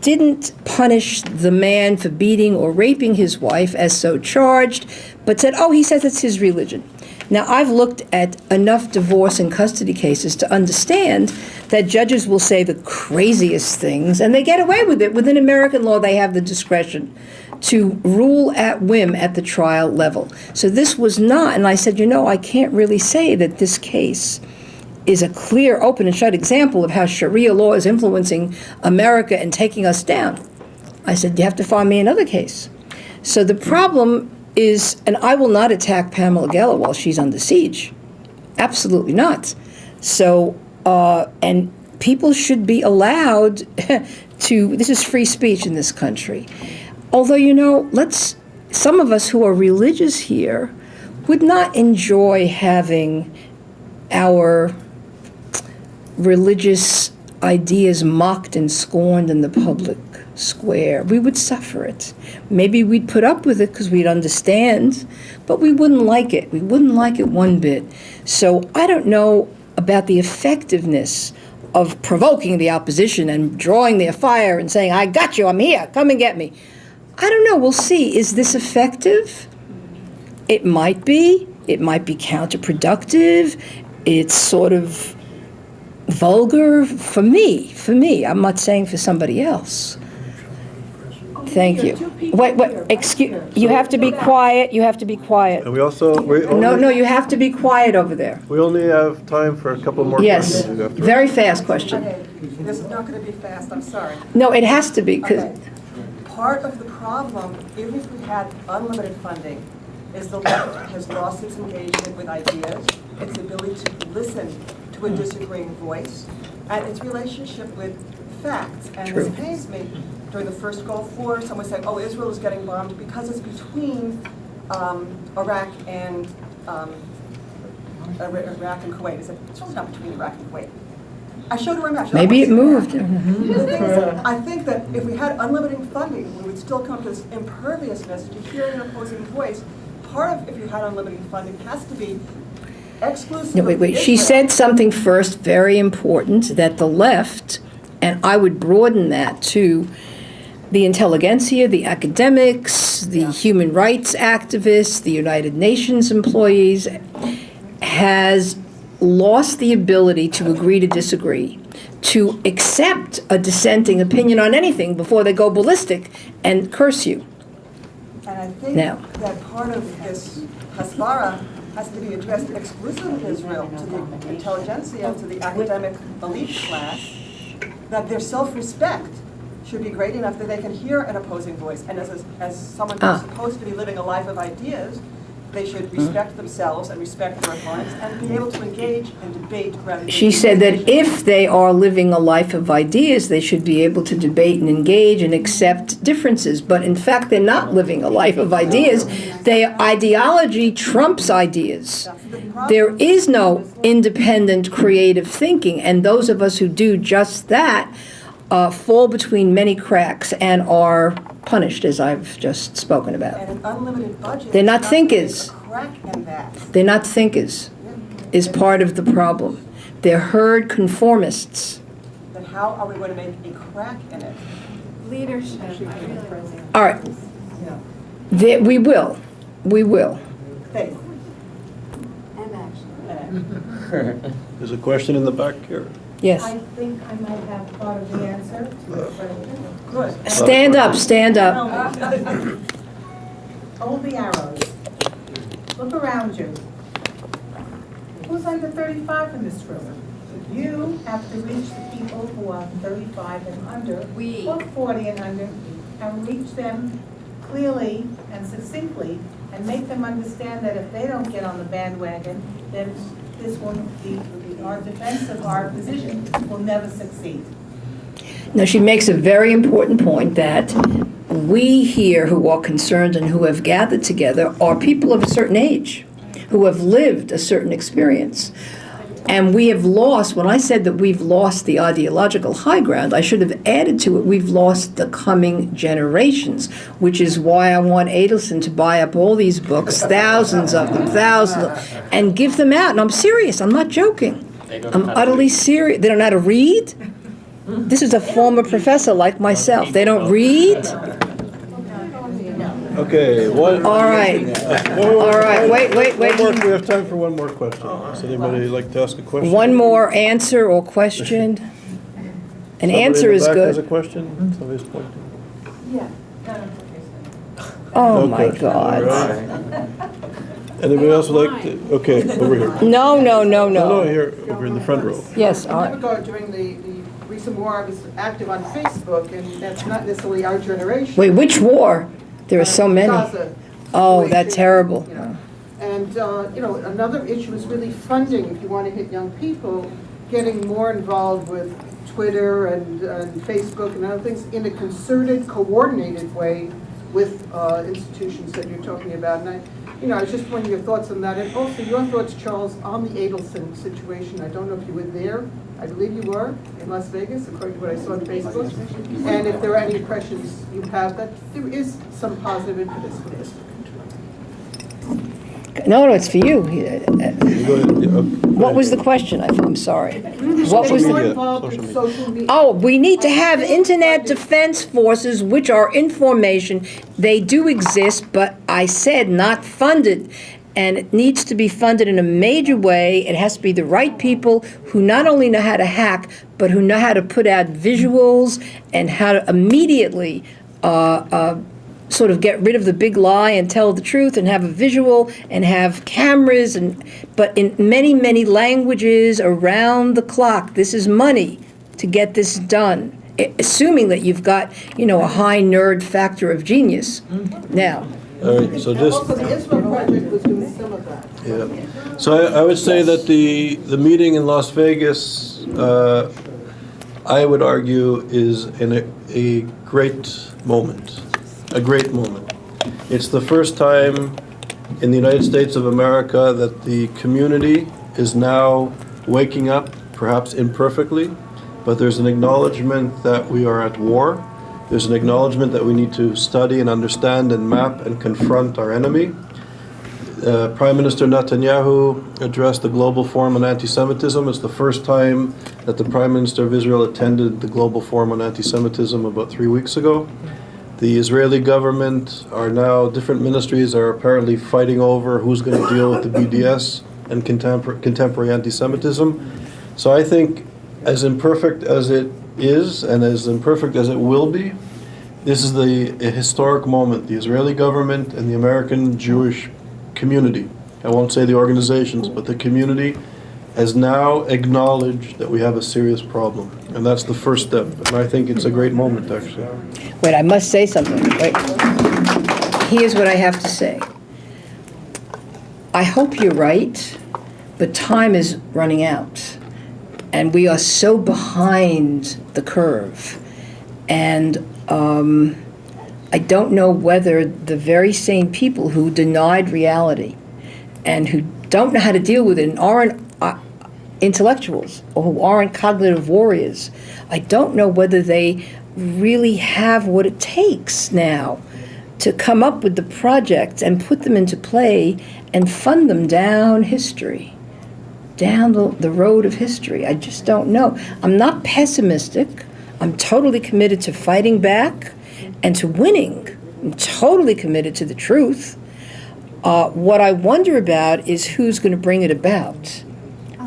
didn't punish the man for beating or raping his wife as so charged, but said, oh, he says it's his religion. Now, I've looked at enough divorce and custody cases to understand that judges will say the craziest things, and they get away with it. Within American law, they have the discretion to rule at whim at the trial level. So this was not, and I said, I can't really say that this case is a clear, open, and shut example of how Sharia law is influencing America and taking us down. I said, you have to find me another case. So the problem is, and I will not attack Pamela Geller while she's under siege. Absolutely not. So, and people should be allowed to, this is free speech in this country. Although, some of us who are religious here would not enjoy having our religious ideas mocked and scorned in the public square. We would suffer it. Maybe we'd put up with it because we'd understand, but we wouldn't like it. We wouldn't like it one bit. So I don't know about the effectiveness of provoking the opposition and drawing their fire and saying, I got you, I'm here, come and get me. I don't know, we'll see. Is this effective? It might be. It might be counterproductive. It's sort of vulgar for me. I'm not saying for somebody else. Thank you. Wait, excuse, you have to be quiet, And we also, No, you have to be quiet over there. we only have time for a couple more Yes, questions after. very fast question. Okay, this is not going to be fast, I'm sorry. No, it has to be, because, Okay. Part of the problem, even if we had unlimited funding, is the left has lost its engagement with ideas, its ability to listen to a disagreeing voice, and its relationship with facts. And True. this pains me. During the first Gulf War, someone said, oh, Israel is getting bombed because it's between Iraq and Kuwait. He said, Israel's not between Iraq and Kuwait. I showed her a map. maybe it moved. The thing is, I think that if we had unlimited funding, we would still come to this imperviousness to hearing an opposing voice. Part of, if you had unlimited funding, has to be exclusive. No, wait. She said something first, very important, that the left, and I would broaden that to the intelligentsia, the academics, the human rights activists, the United Nations employees, has lost the ability to agree to disagree, to accept a dissenting opinion on anything before they go ballistic and curse you. And I think Now. that part of this hasbara has to be addressed exclusively in Israel, to the intelligentsia, to the academic elite class, that their self-respect should be great enough that they can hear an opposing voice. And as someone who's supposed to be living a life of ideas, they should respect themselves and respect their opponents and be able to engage in debate rather than... She said that if they are living a life of ideas, they should be able to debate and engage and accept differences. But in fact, they're not living a life of ideas. Their ideology trumps ideas. There is no independent creative thinking, and those of us who do just that fall between many cracks and are punished, as I've just spoken about. And an unlimited budget... They're not thinkers. crack in that? They're not thinkers, is part of the problem. They're herd conformists. Then how are we going to make a crack in it? Leadership. All right. We will. Faith. And action. There's a question in the back here. Yes. I think I might have part of the answer to the question. Good. Stand up, stand up. Hold the arrows. Look around you. Who's under 35 in this room? You have to reach the people who are 35 and under, We. or 40 and under, and reach them clearly and succinctly, and make them understand that if they don't get on the bandwagon, then this will be, our defense of our position will never succeed. Now, she makes a very important point that we here who are concerned and who have gathered together are people of a certain age, who have lived a certain experience. And we have lost, when I said that we've lost the ideological high ground, I should have added to it, we've lost the coming generations, which is why I want Adelson to buy up all these books, thousands of them, and give them out. And I'm serious, I'm not joking. I'm utterly serious. They don't know how to read? This is a former professor like myself. They don't read? Okay, one. All right. All right, wait. We have time for one more question. Does anybody like to ask a question? One more answer or question? An Somebody answer in the is back has a good. question? Somebody's pointing. Oh, No my question. All God. right. Anybody else would like to? Okay, over here. No, No, here, over in the front row. Yes, all right. ago, during the recent war, I was active on Facebook, and that's not necessarily our generation. Wait, which war? There are so many. Gaza Oh, situation, that's terrible. you know. And, another issue is really funding, if you want to hit young people, getting more involved with Twitter and Facebook and other things in a concerted, coordinated way with institutions that you're talking about. And I was just wondering your thoughts on that, and also your thoughts, Charles, on the Adelson situation. I don't know if you were there. I believe you were in Las Vegas, according to what I saw on Facebook. And if there are any impressions you have that there is some positive impetus for this. No, it's for you. What What was the question? I'm sorry. What Social was media. the... Involved in social media. Oh, we need to have internet defense forces, which are information. They do exist, but I said not funded. And it needs to be funded in a major way. It has to be the right people who not only know how to hack, but who know how to put out visuals and how to immediately sort of get rid of the big lie and tell the truth and have a visual and have cameras, but in many, many languages around the clock. This is money to get this done, assuming that you've got, a high nerd factor of genius. Now, All right, so just. Also, the Israel Project was doing some of that. Yeah. So I would say that the meeting in Las Vegas, I would argue, is in a great moment. A great moment. It's the first time in the United States of America that the community is now waking up, perhaps imperfectly, but there's an acknowledgement that we are at war. There's an acknowledgement that we need to study and understand and map and confront our enemy. Prime Minister Netanyahu addressed the Global Forum on Anti-Semitism. It's the first time that the Prime Minister of Israel attended the Global Forum on Anti-Semitism about 3 weeks ago. The Israeli government different ministries are apparently fighting over who's going to deal with the BDS and contemporary anti-Semitism. So I think as imperfect as it is and as imperfect as it will be, this is a historic moment. The Israeli government and the American Jewish community, I won't say the organizations, but the community has now acknowledged that we have a serious problem. And that's the first step. And I think it's a great moment, actually. wait, I must say something. Wait. Here's what I have to say. I hope you're right, but time is running out. And we are so behind the curve. And I don't know whether the very same people who denied reality and who don't know how to deal with it and aren't intellectuals or who aren't cognitive warriors, I don't know whether they really have what it takes now to come up with the projects and put them into play and fund them down history, down the road of history. I just don't know. I'm not pessimistic. I'm totally committed to fighting back and to winning. I'm totally committed to the truth. What I wonder about is who's going to bring it about.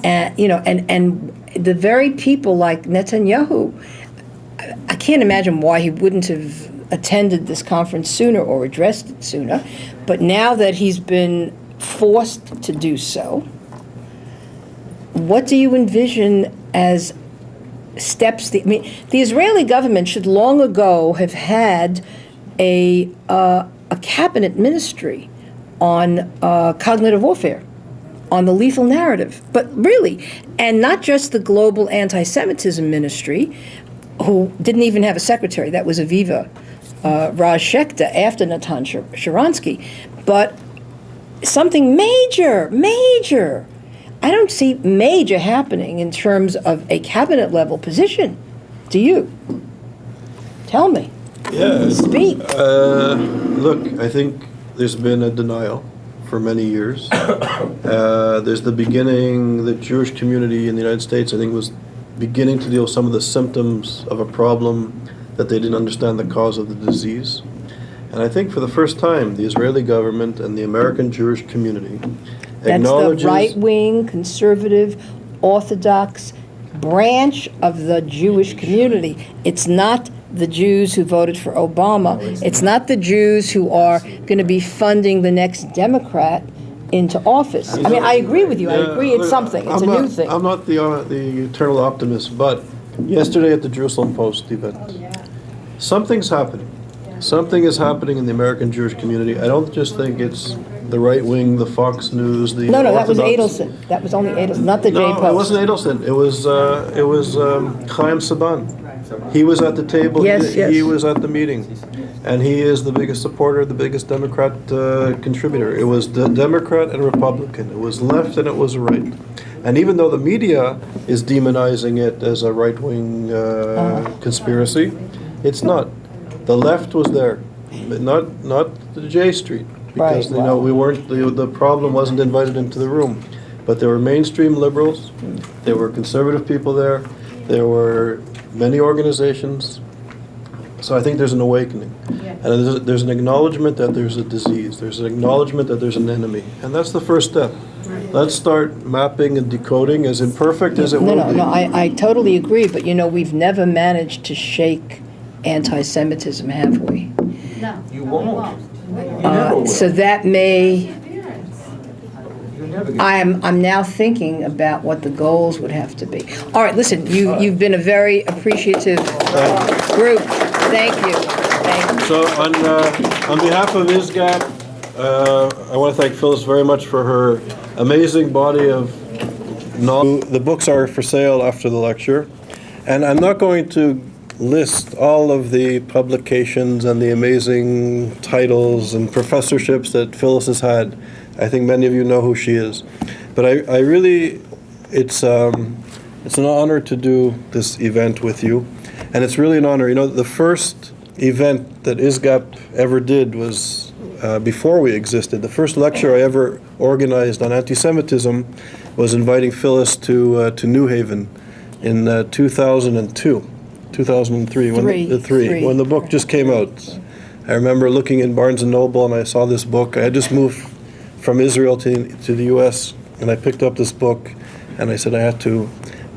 And, you know, and the very people like Netanyahu, I can't imagine why he wouldn't have attended this conference sooner or addressed it sooner. But now that he's been forced to do so, what do you envision as steps? I mean, the Israeli government should long ago have had a cabinet ministry on cognitive warfare, on the lethal narrative. But really, and not just the global anti-Semitism ministry, who didn't even have a secretary. That was Aviva Raj Shekta after Natan Sharansky. But something major. I don't see major happening in terms of a cabinet level position. Do you? Tell me. Yeah. Speak. Look, I think there's been a denial for many years. There's the beginning, the Jewish community in the United States, I think, was beginning to deal with some of the symptoms of a problem that they didn't understand the cause of the disease. And I think for the first time, the Israeli government and the American Jewish community acknowledges... That's the right-wing, conservative, orthodox branch of the Jewish community. It's not the Jews who voted for Obama. It's not the Jews who are going to be funding the next Democrat into office. I mean, I agree with you. I agree it's something. It's a new thing. I'm not the eternal optimist, but yesterday at the Jerusalem Post event, something's happening. Something is happening in the American Jewish community. I don't just think it's the right wing, the Fox News, the No, that was Orthodox. Adelson. That was only Adelson, not the J Post. No, it wasn't Adelson. It was Chaim Saban. He was at the table. Yes. He was at the meeting, and he is the biggest supporter, the biggest Democrat contributor. It was the Democrat and Republican. It was left and it was right. And even though the media is demonizing it as a right-wing conspiracy, it's not. The left was there, but not the J Street, because Right, wow. we weren't. The problem wasn't invited into the room, but there were mainstream liberals, there were conservative people there, there were many organizations. So I think there's an awakening, and there's an acknowledgement that there's a disease. There's an acknowledgement that there's an enemy, and that's the first step. Let's start mapping and decoding, as imperfect as it will be. No, I totally agree, but you know, we've never managed to shake anti-Semitism, have we? No. You won't. You never will. So that may, You never get- I'm now thinking about what the goals would have to be. All right, listen, you've been a very appreciative group. Thank you. So on behalf of ISGAP, I want to thank Phyllis very much for her amazing body of knowledge. The books are for sale after the lecture, and I'm not going to list all of the publications and the amazing titles and professorships that Phyllis has had. I think many of you know who she is. But I really, it's an honor to do this event with you. And it's really an honor. You know, the first event that ISGAP ever did was before we existed. The first lecture I ever organized on anti-Semitism was inviting Phyllis to New Haven in 2002. 2003, when the book just came out. I remember looking in Barnes & Noble and I saw this book. I had just moved from Israel to the US, and I picked up this book and I said I had to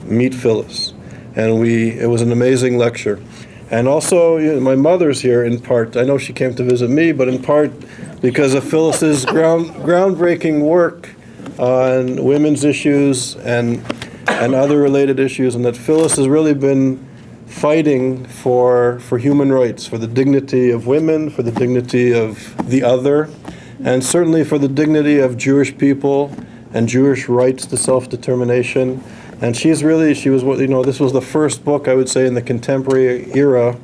meet Phyllis. And it was an amazing lecture. And also, you know, my mother's here in part. I know she came to visit me, but in part because of Phyllis's groundbreaking work on women's issues and other related issues, and that Phyllis has really been fighting for human rights, for the dignity of women, for the dignity of the other, and certainly for the dignity of Jewish people and Jewish rights to self-determination. And this was the first book, I would say, in the contemporary era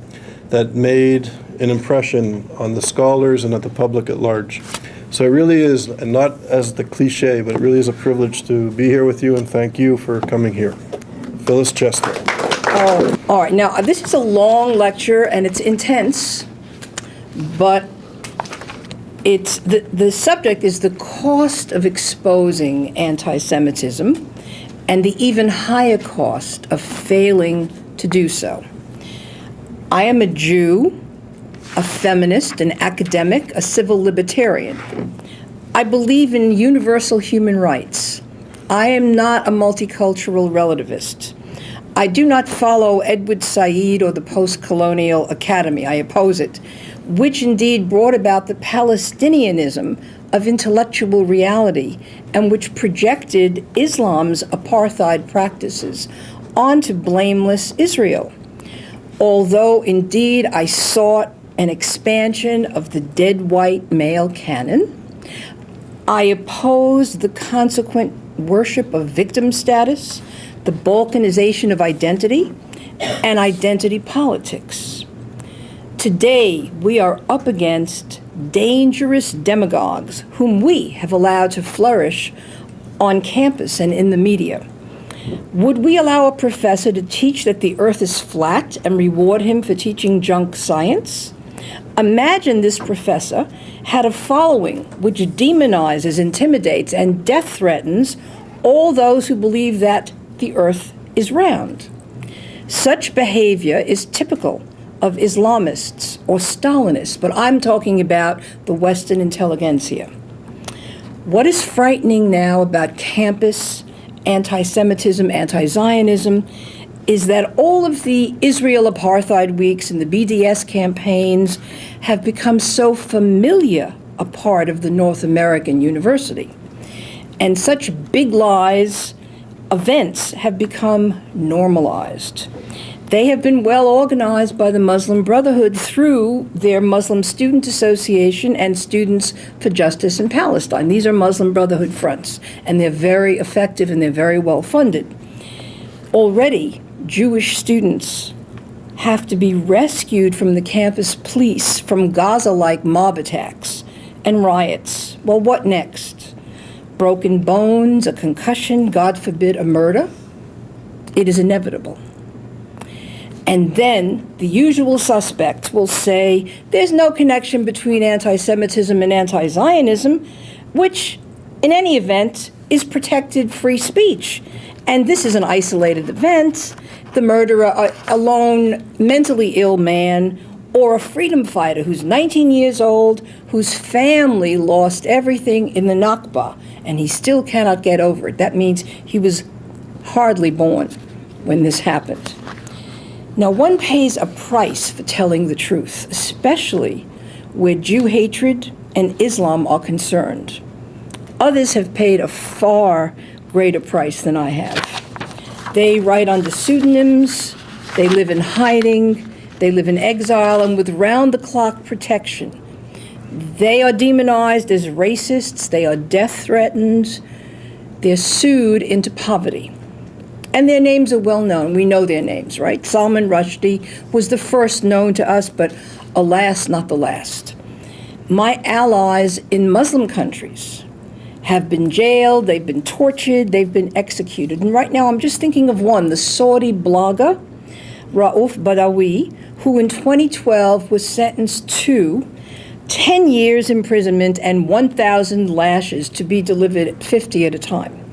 that made an impression on the scholars and at the public at large. So it really is, and not as the cliche, but it really is a privilege to be here with you, and thank you for coming here. Phyllis Chesler. Oh, all right. Now, this is a long lecture, and it's intense, but the subject is the cost of exposing anti-Semitism and the even higher cost of failing to do so. I am a Jew, a feminist, an academic, a civil libertarian. I believe in universal human rights. I am not a multicultural relativist. I do not follow Edward Said or the post-colonial academy. I oppose it, which indeed brought about the Palestinianism of intellectual reality and which projected Islam's apartheid practices onto blameless Israel. Although indeed I sought an expansion of the dead white male canon, I opposed the consequent worship of victim status, the balkanization of identity, and identity politics. Today, we are up against dangerous demagogues whom we have allowed to flourish on campus and in the media. Would we allow a professor to teach that the earth is flat and reward him for teaching junk science? Imagine this professor had a following which demonizes, intimidates, and death threatens all those who believe that the earth is round. Such behavior is typical of Islamists or Stalinists, but I'm talking about the Western intelligentsia. What is frightening now about campus anti-Semitism, anti-Zionism, is that all of the Israel apartheid weeks and the BDS campaigns have become so familiar a part of the North American university. And such big lies events have become normalized. They have been well organized by the Muslim Brotherhood through their Muslim Student Association and Students for Justice in Palestine. These are Muslim Brotherhood fronts, and they're very effective and they're very well funded. Already, Jewish students have to be rescued from the campus police from Gaza-like mob attacks and riots. Well, what next? Broken bones, a concussion, God forbid, a murder? It is inevitable. And then the usual suspects will say there's no connection between anti-Semitism and anti-Zionism, which, in any event, is protected free speech. And this is an isolated event. The murderer, a lone mentally ill man, or a freedom fighter who's 19 years old, whose family lost everything in the Nakba, and he still cannot get over it. That means he was hardly born when this happened. Now, one pays a price for telling the truth, especially where Jew hatred and Islam are concerned. Others have paid a far greater price than I have. They write under pseudonyms, they live in hiding, they live in exile and with round-the-clock protection. They are demonized as racists, they are death threatened, they're sued into poverty. And their names are well known. We know their names, right? Salman Rushdie was the first known to us, but alas, not the last. My allies in Muslim countries have been jailed, they've been tortured, they've been executed. And right now I'm just thinking of one, the Saudi blogger, Rauf Badawi, who in 2012 was sentenced to 10 years imprisonment and 1,000 lashes to be delivered at 50 at a time,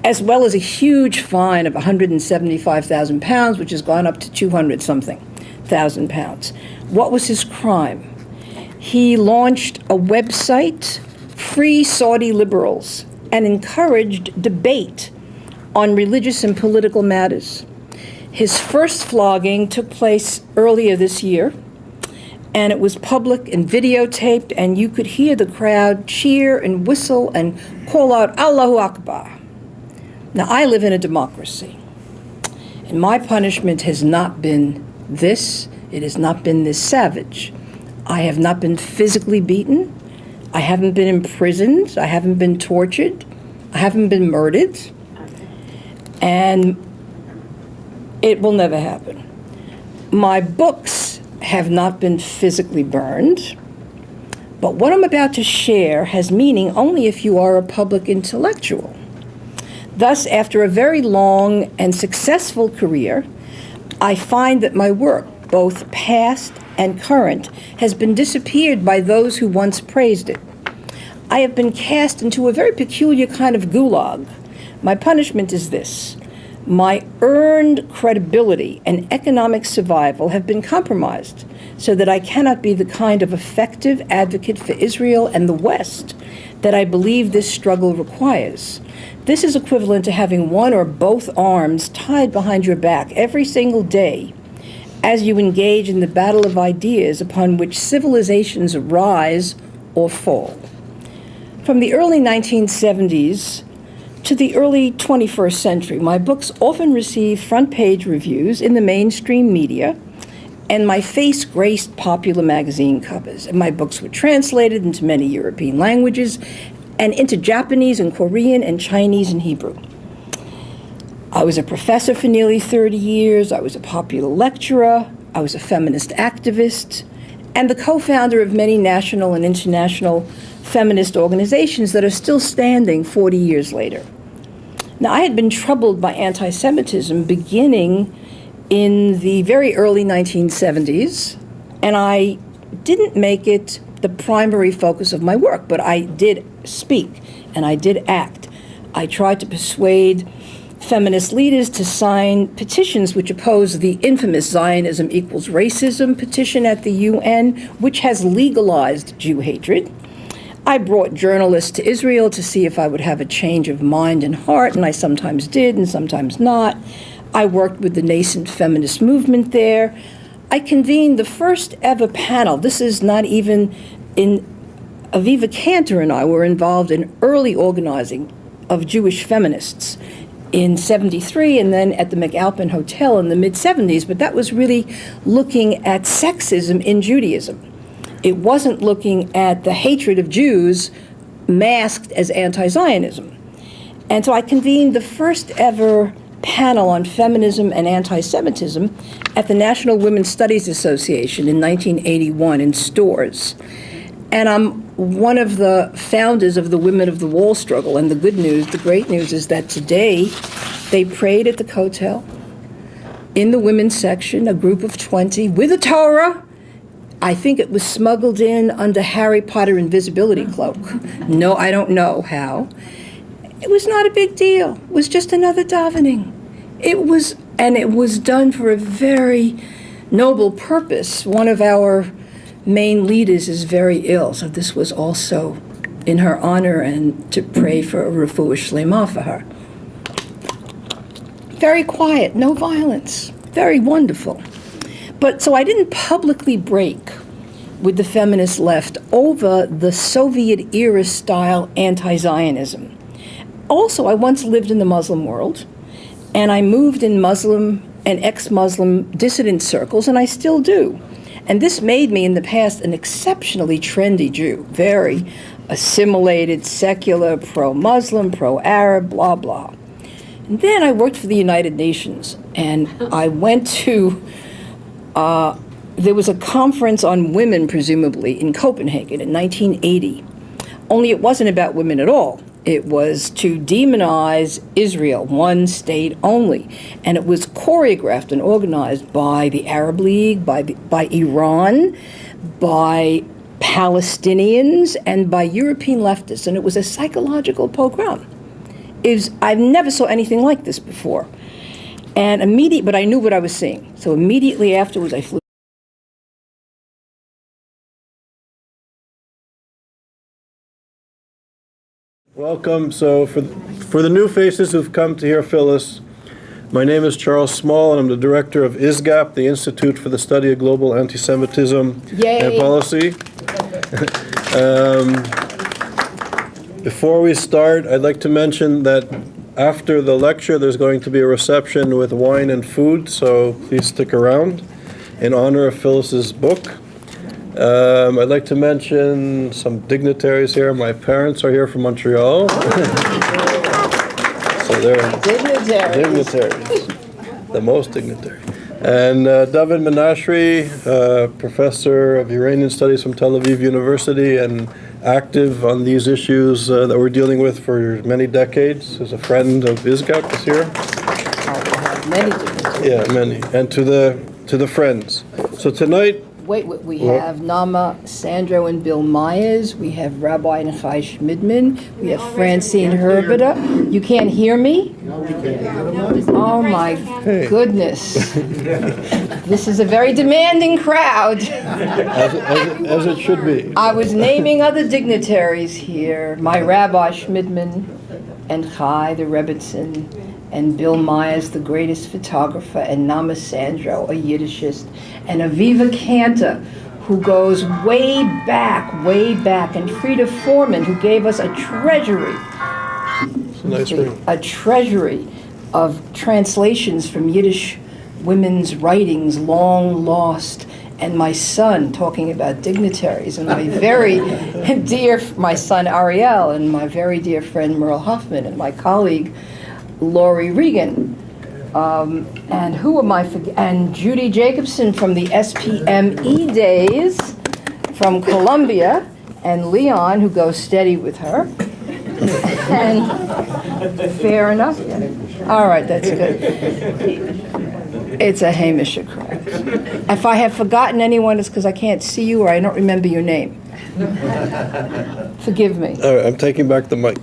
as well as a huge fine of 175,000 pounds, which has gone up to 200-something thousand pounds. What was his crime? He launched a website, Free Saudi Liberals, and encouraged debate on religious and political matters. His first flogging took place earlier this year, and it was public and videotaped, and you could hear the crowd cheer and whistle and call out, Allahu Akbar. Now, I live in a democracy, and my punishment has not been this. It has not been this savage. I have not been physically beaten. I haven't been imprisoned. I haven't been tortured. I haven't been murdered. And it will never happen. My books have not been physically burned, but what I'm about to share has meaning only if you are a public intellectual. Thus, after a very long and successful career, I find that my work, both past and current, has been disappeared by those who once praised it. I have been cast into a very peculiar kind of gulag. My punishment is this. My earned credibility and economic survival have been compromised so that I cannot be the kind of effective advocate for Israel and the West that I believe this struggle requires. This is equivalent to having one or both arms tied behind your back every single day as you engage in the battle of ideas upon which civilizations rise or fall. From the early 1970s to the early 21st century, my books often received front-page reviews in the mainstream media, and my face graced popular magazine covers. And my books were translated into many European languages and into Japanese and Korean and Chinese and Hebrew. I was a professor for nearly 30 years. I was a popular lecturer. I was a feminist activist and the co-founder of many national and international feminist organizations that are still standing 40 years later. Now, I had been troubled by anti-Semitism beginning in the very early 1970s, and I didn't make it the primary focus of my work, but I did speak and I did act. I tried to persuade feminist leaders to sign petitions which oppose the infamous Zionism equals racism petition at the UN, which has legalized Jew hatred. I brought journalists to Israel to see if I would have a change of mind and heart, and I sometimes did and sometimes not. I worked with the nascent feminist movement there. I convened the first ever panel. This is not even in Aviva Cantor and I were involved in early organizing of Jewish feminists in '73 and then at the McAlpin Hotel in the mid-'70s, but that was really looking at sexism in Judaism. It wasn't looking at the hatred of Jews masked as anti-Zionism. And so I convened the first ever panel on feminism and anti-Semitism at the National Women's Studies Association in 1981 in Stores. And I'm one of the founders of the Women of the Wall struggle. And the good news, the great news, is that today they prayed at the Kotel in the women's section, a group of 20 with a Torah. I think it was smuggled in under Harry Potter invisibility cloak. No, I don't know how. It was not a big deal. It was just another davening. It was done for a very noble purpose. One of our main leaders is very ill, so this was also in her honor and to pray for a refuah shlema for her. Very quiet, no violence, very wonderful. But so I didn't publicly break with the feminist left over the Soviet-era style anti-Zionism. Also, I once lived in the Muslim world, and I moved in Muslim and ex-Muslim dissident circles, and I still do. And this made me in the past an exceptionally trendy Jew, very assimilated, secular, pro-Muslim, pro-Arab, blah, blah. And then I worked for the United Nations, and I went to, there was a conference on women, presumably, in Copenhagen in 1980. Only it wasn't about women at all. It was to demonize Israel, one state only. And it was choreographed and organized by the Arab League, by Iran, by Palestinians, and by European leftists. And it was a psychological pogrom. I never saw anything like this before. And but I knew what I was seeing. So immediately afterwards, I flew. Welcome. So for the new faces who've come to hear Phyllis, my name is Charles Small, and I'm the director of ISGAP, the Institute for the Study of Global Anti-Semitism and Policy. Before we start, I'd like to mention that after the lecture, there's going to be a reception with wine and food, so please stick around in honor of Phyllis's book. I'd like to mention some dignitaries here. My parents are here from Montreal. So they're dignitaries, the most dignitary. And David Menashri, professor of Iranian studies from Tel Aviv University and active on these issues that we're dealing with for many decades, is a friend of ISGAP, is here. Many. Yeah, many. And to the friends. So tonight, We have Nama, Sandro, and Bill Myers. We have Rabbi Nechai Schmidman. We have Francine Herbita. You can't hear me? Oh, my goodness. This is a very demanding crowd. As it should be. I was naming other dignitaries here. My Rabbi Schmidman and Chai, the Rebbitzin, and Bill Myers, the greatest photographer, and Nama Sandro, a Yiddishist, and Aviva Cantor, who goes way back, and Frida Foreman, who gave us a treasury. It's a nice ring. A treasury of translations from Yiddish women's writings, long lost, and my son talking about dignitaries, and my very dear, my son Ariel, and my very dear friend Merle Huffman, and my colleague Lori Regan, and who am I forgetting? And Judy Jacobson from the SPME days from Columbia, and Leon, who goes steady with her. And fair enough. Yeah. All right, that's good. It's a Hamisha crowd. If I have forgotten anyone, it's because I can't see you or I don't remember your name. Forgive me. All right, I'm taking back the mic.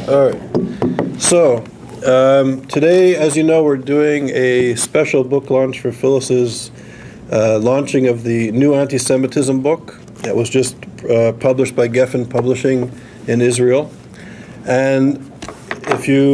All right. So, today, as you know, we're doing a special book launch for Phyllis's launching of the new Anti-Semitism book that was just published by Geffen Publishing in Israel. And if you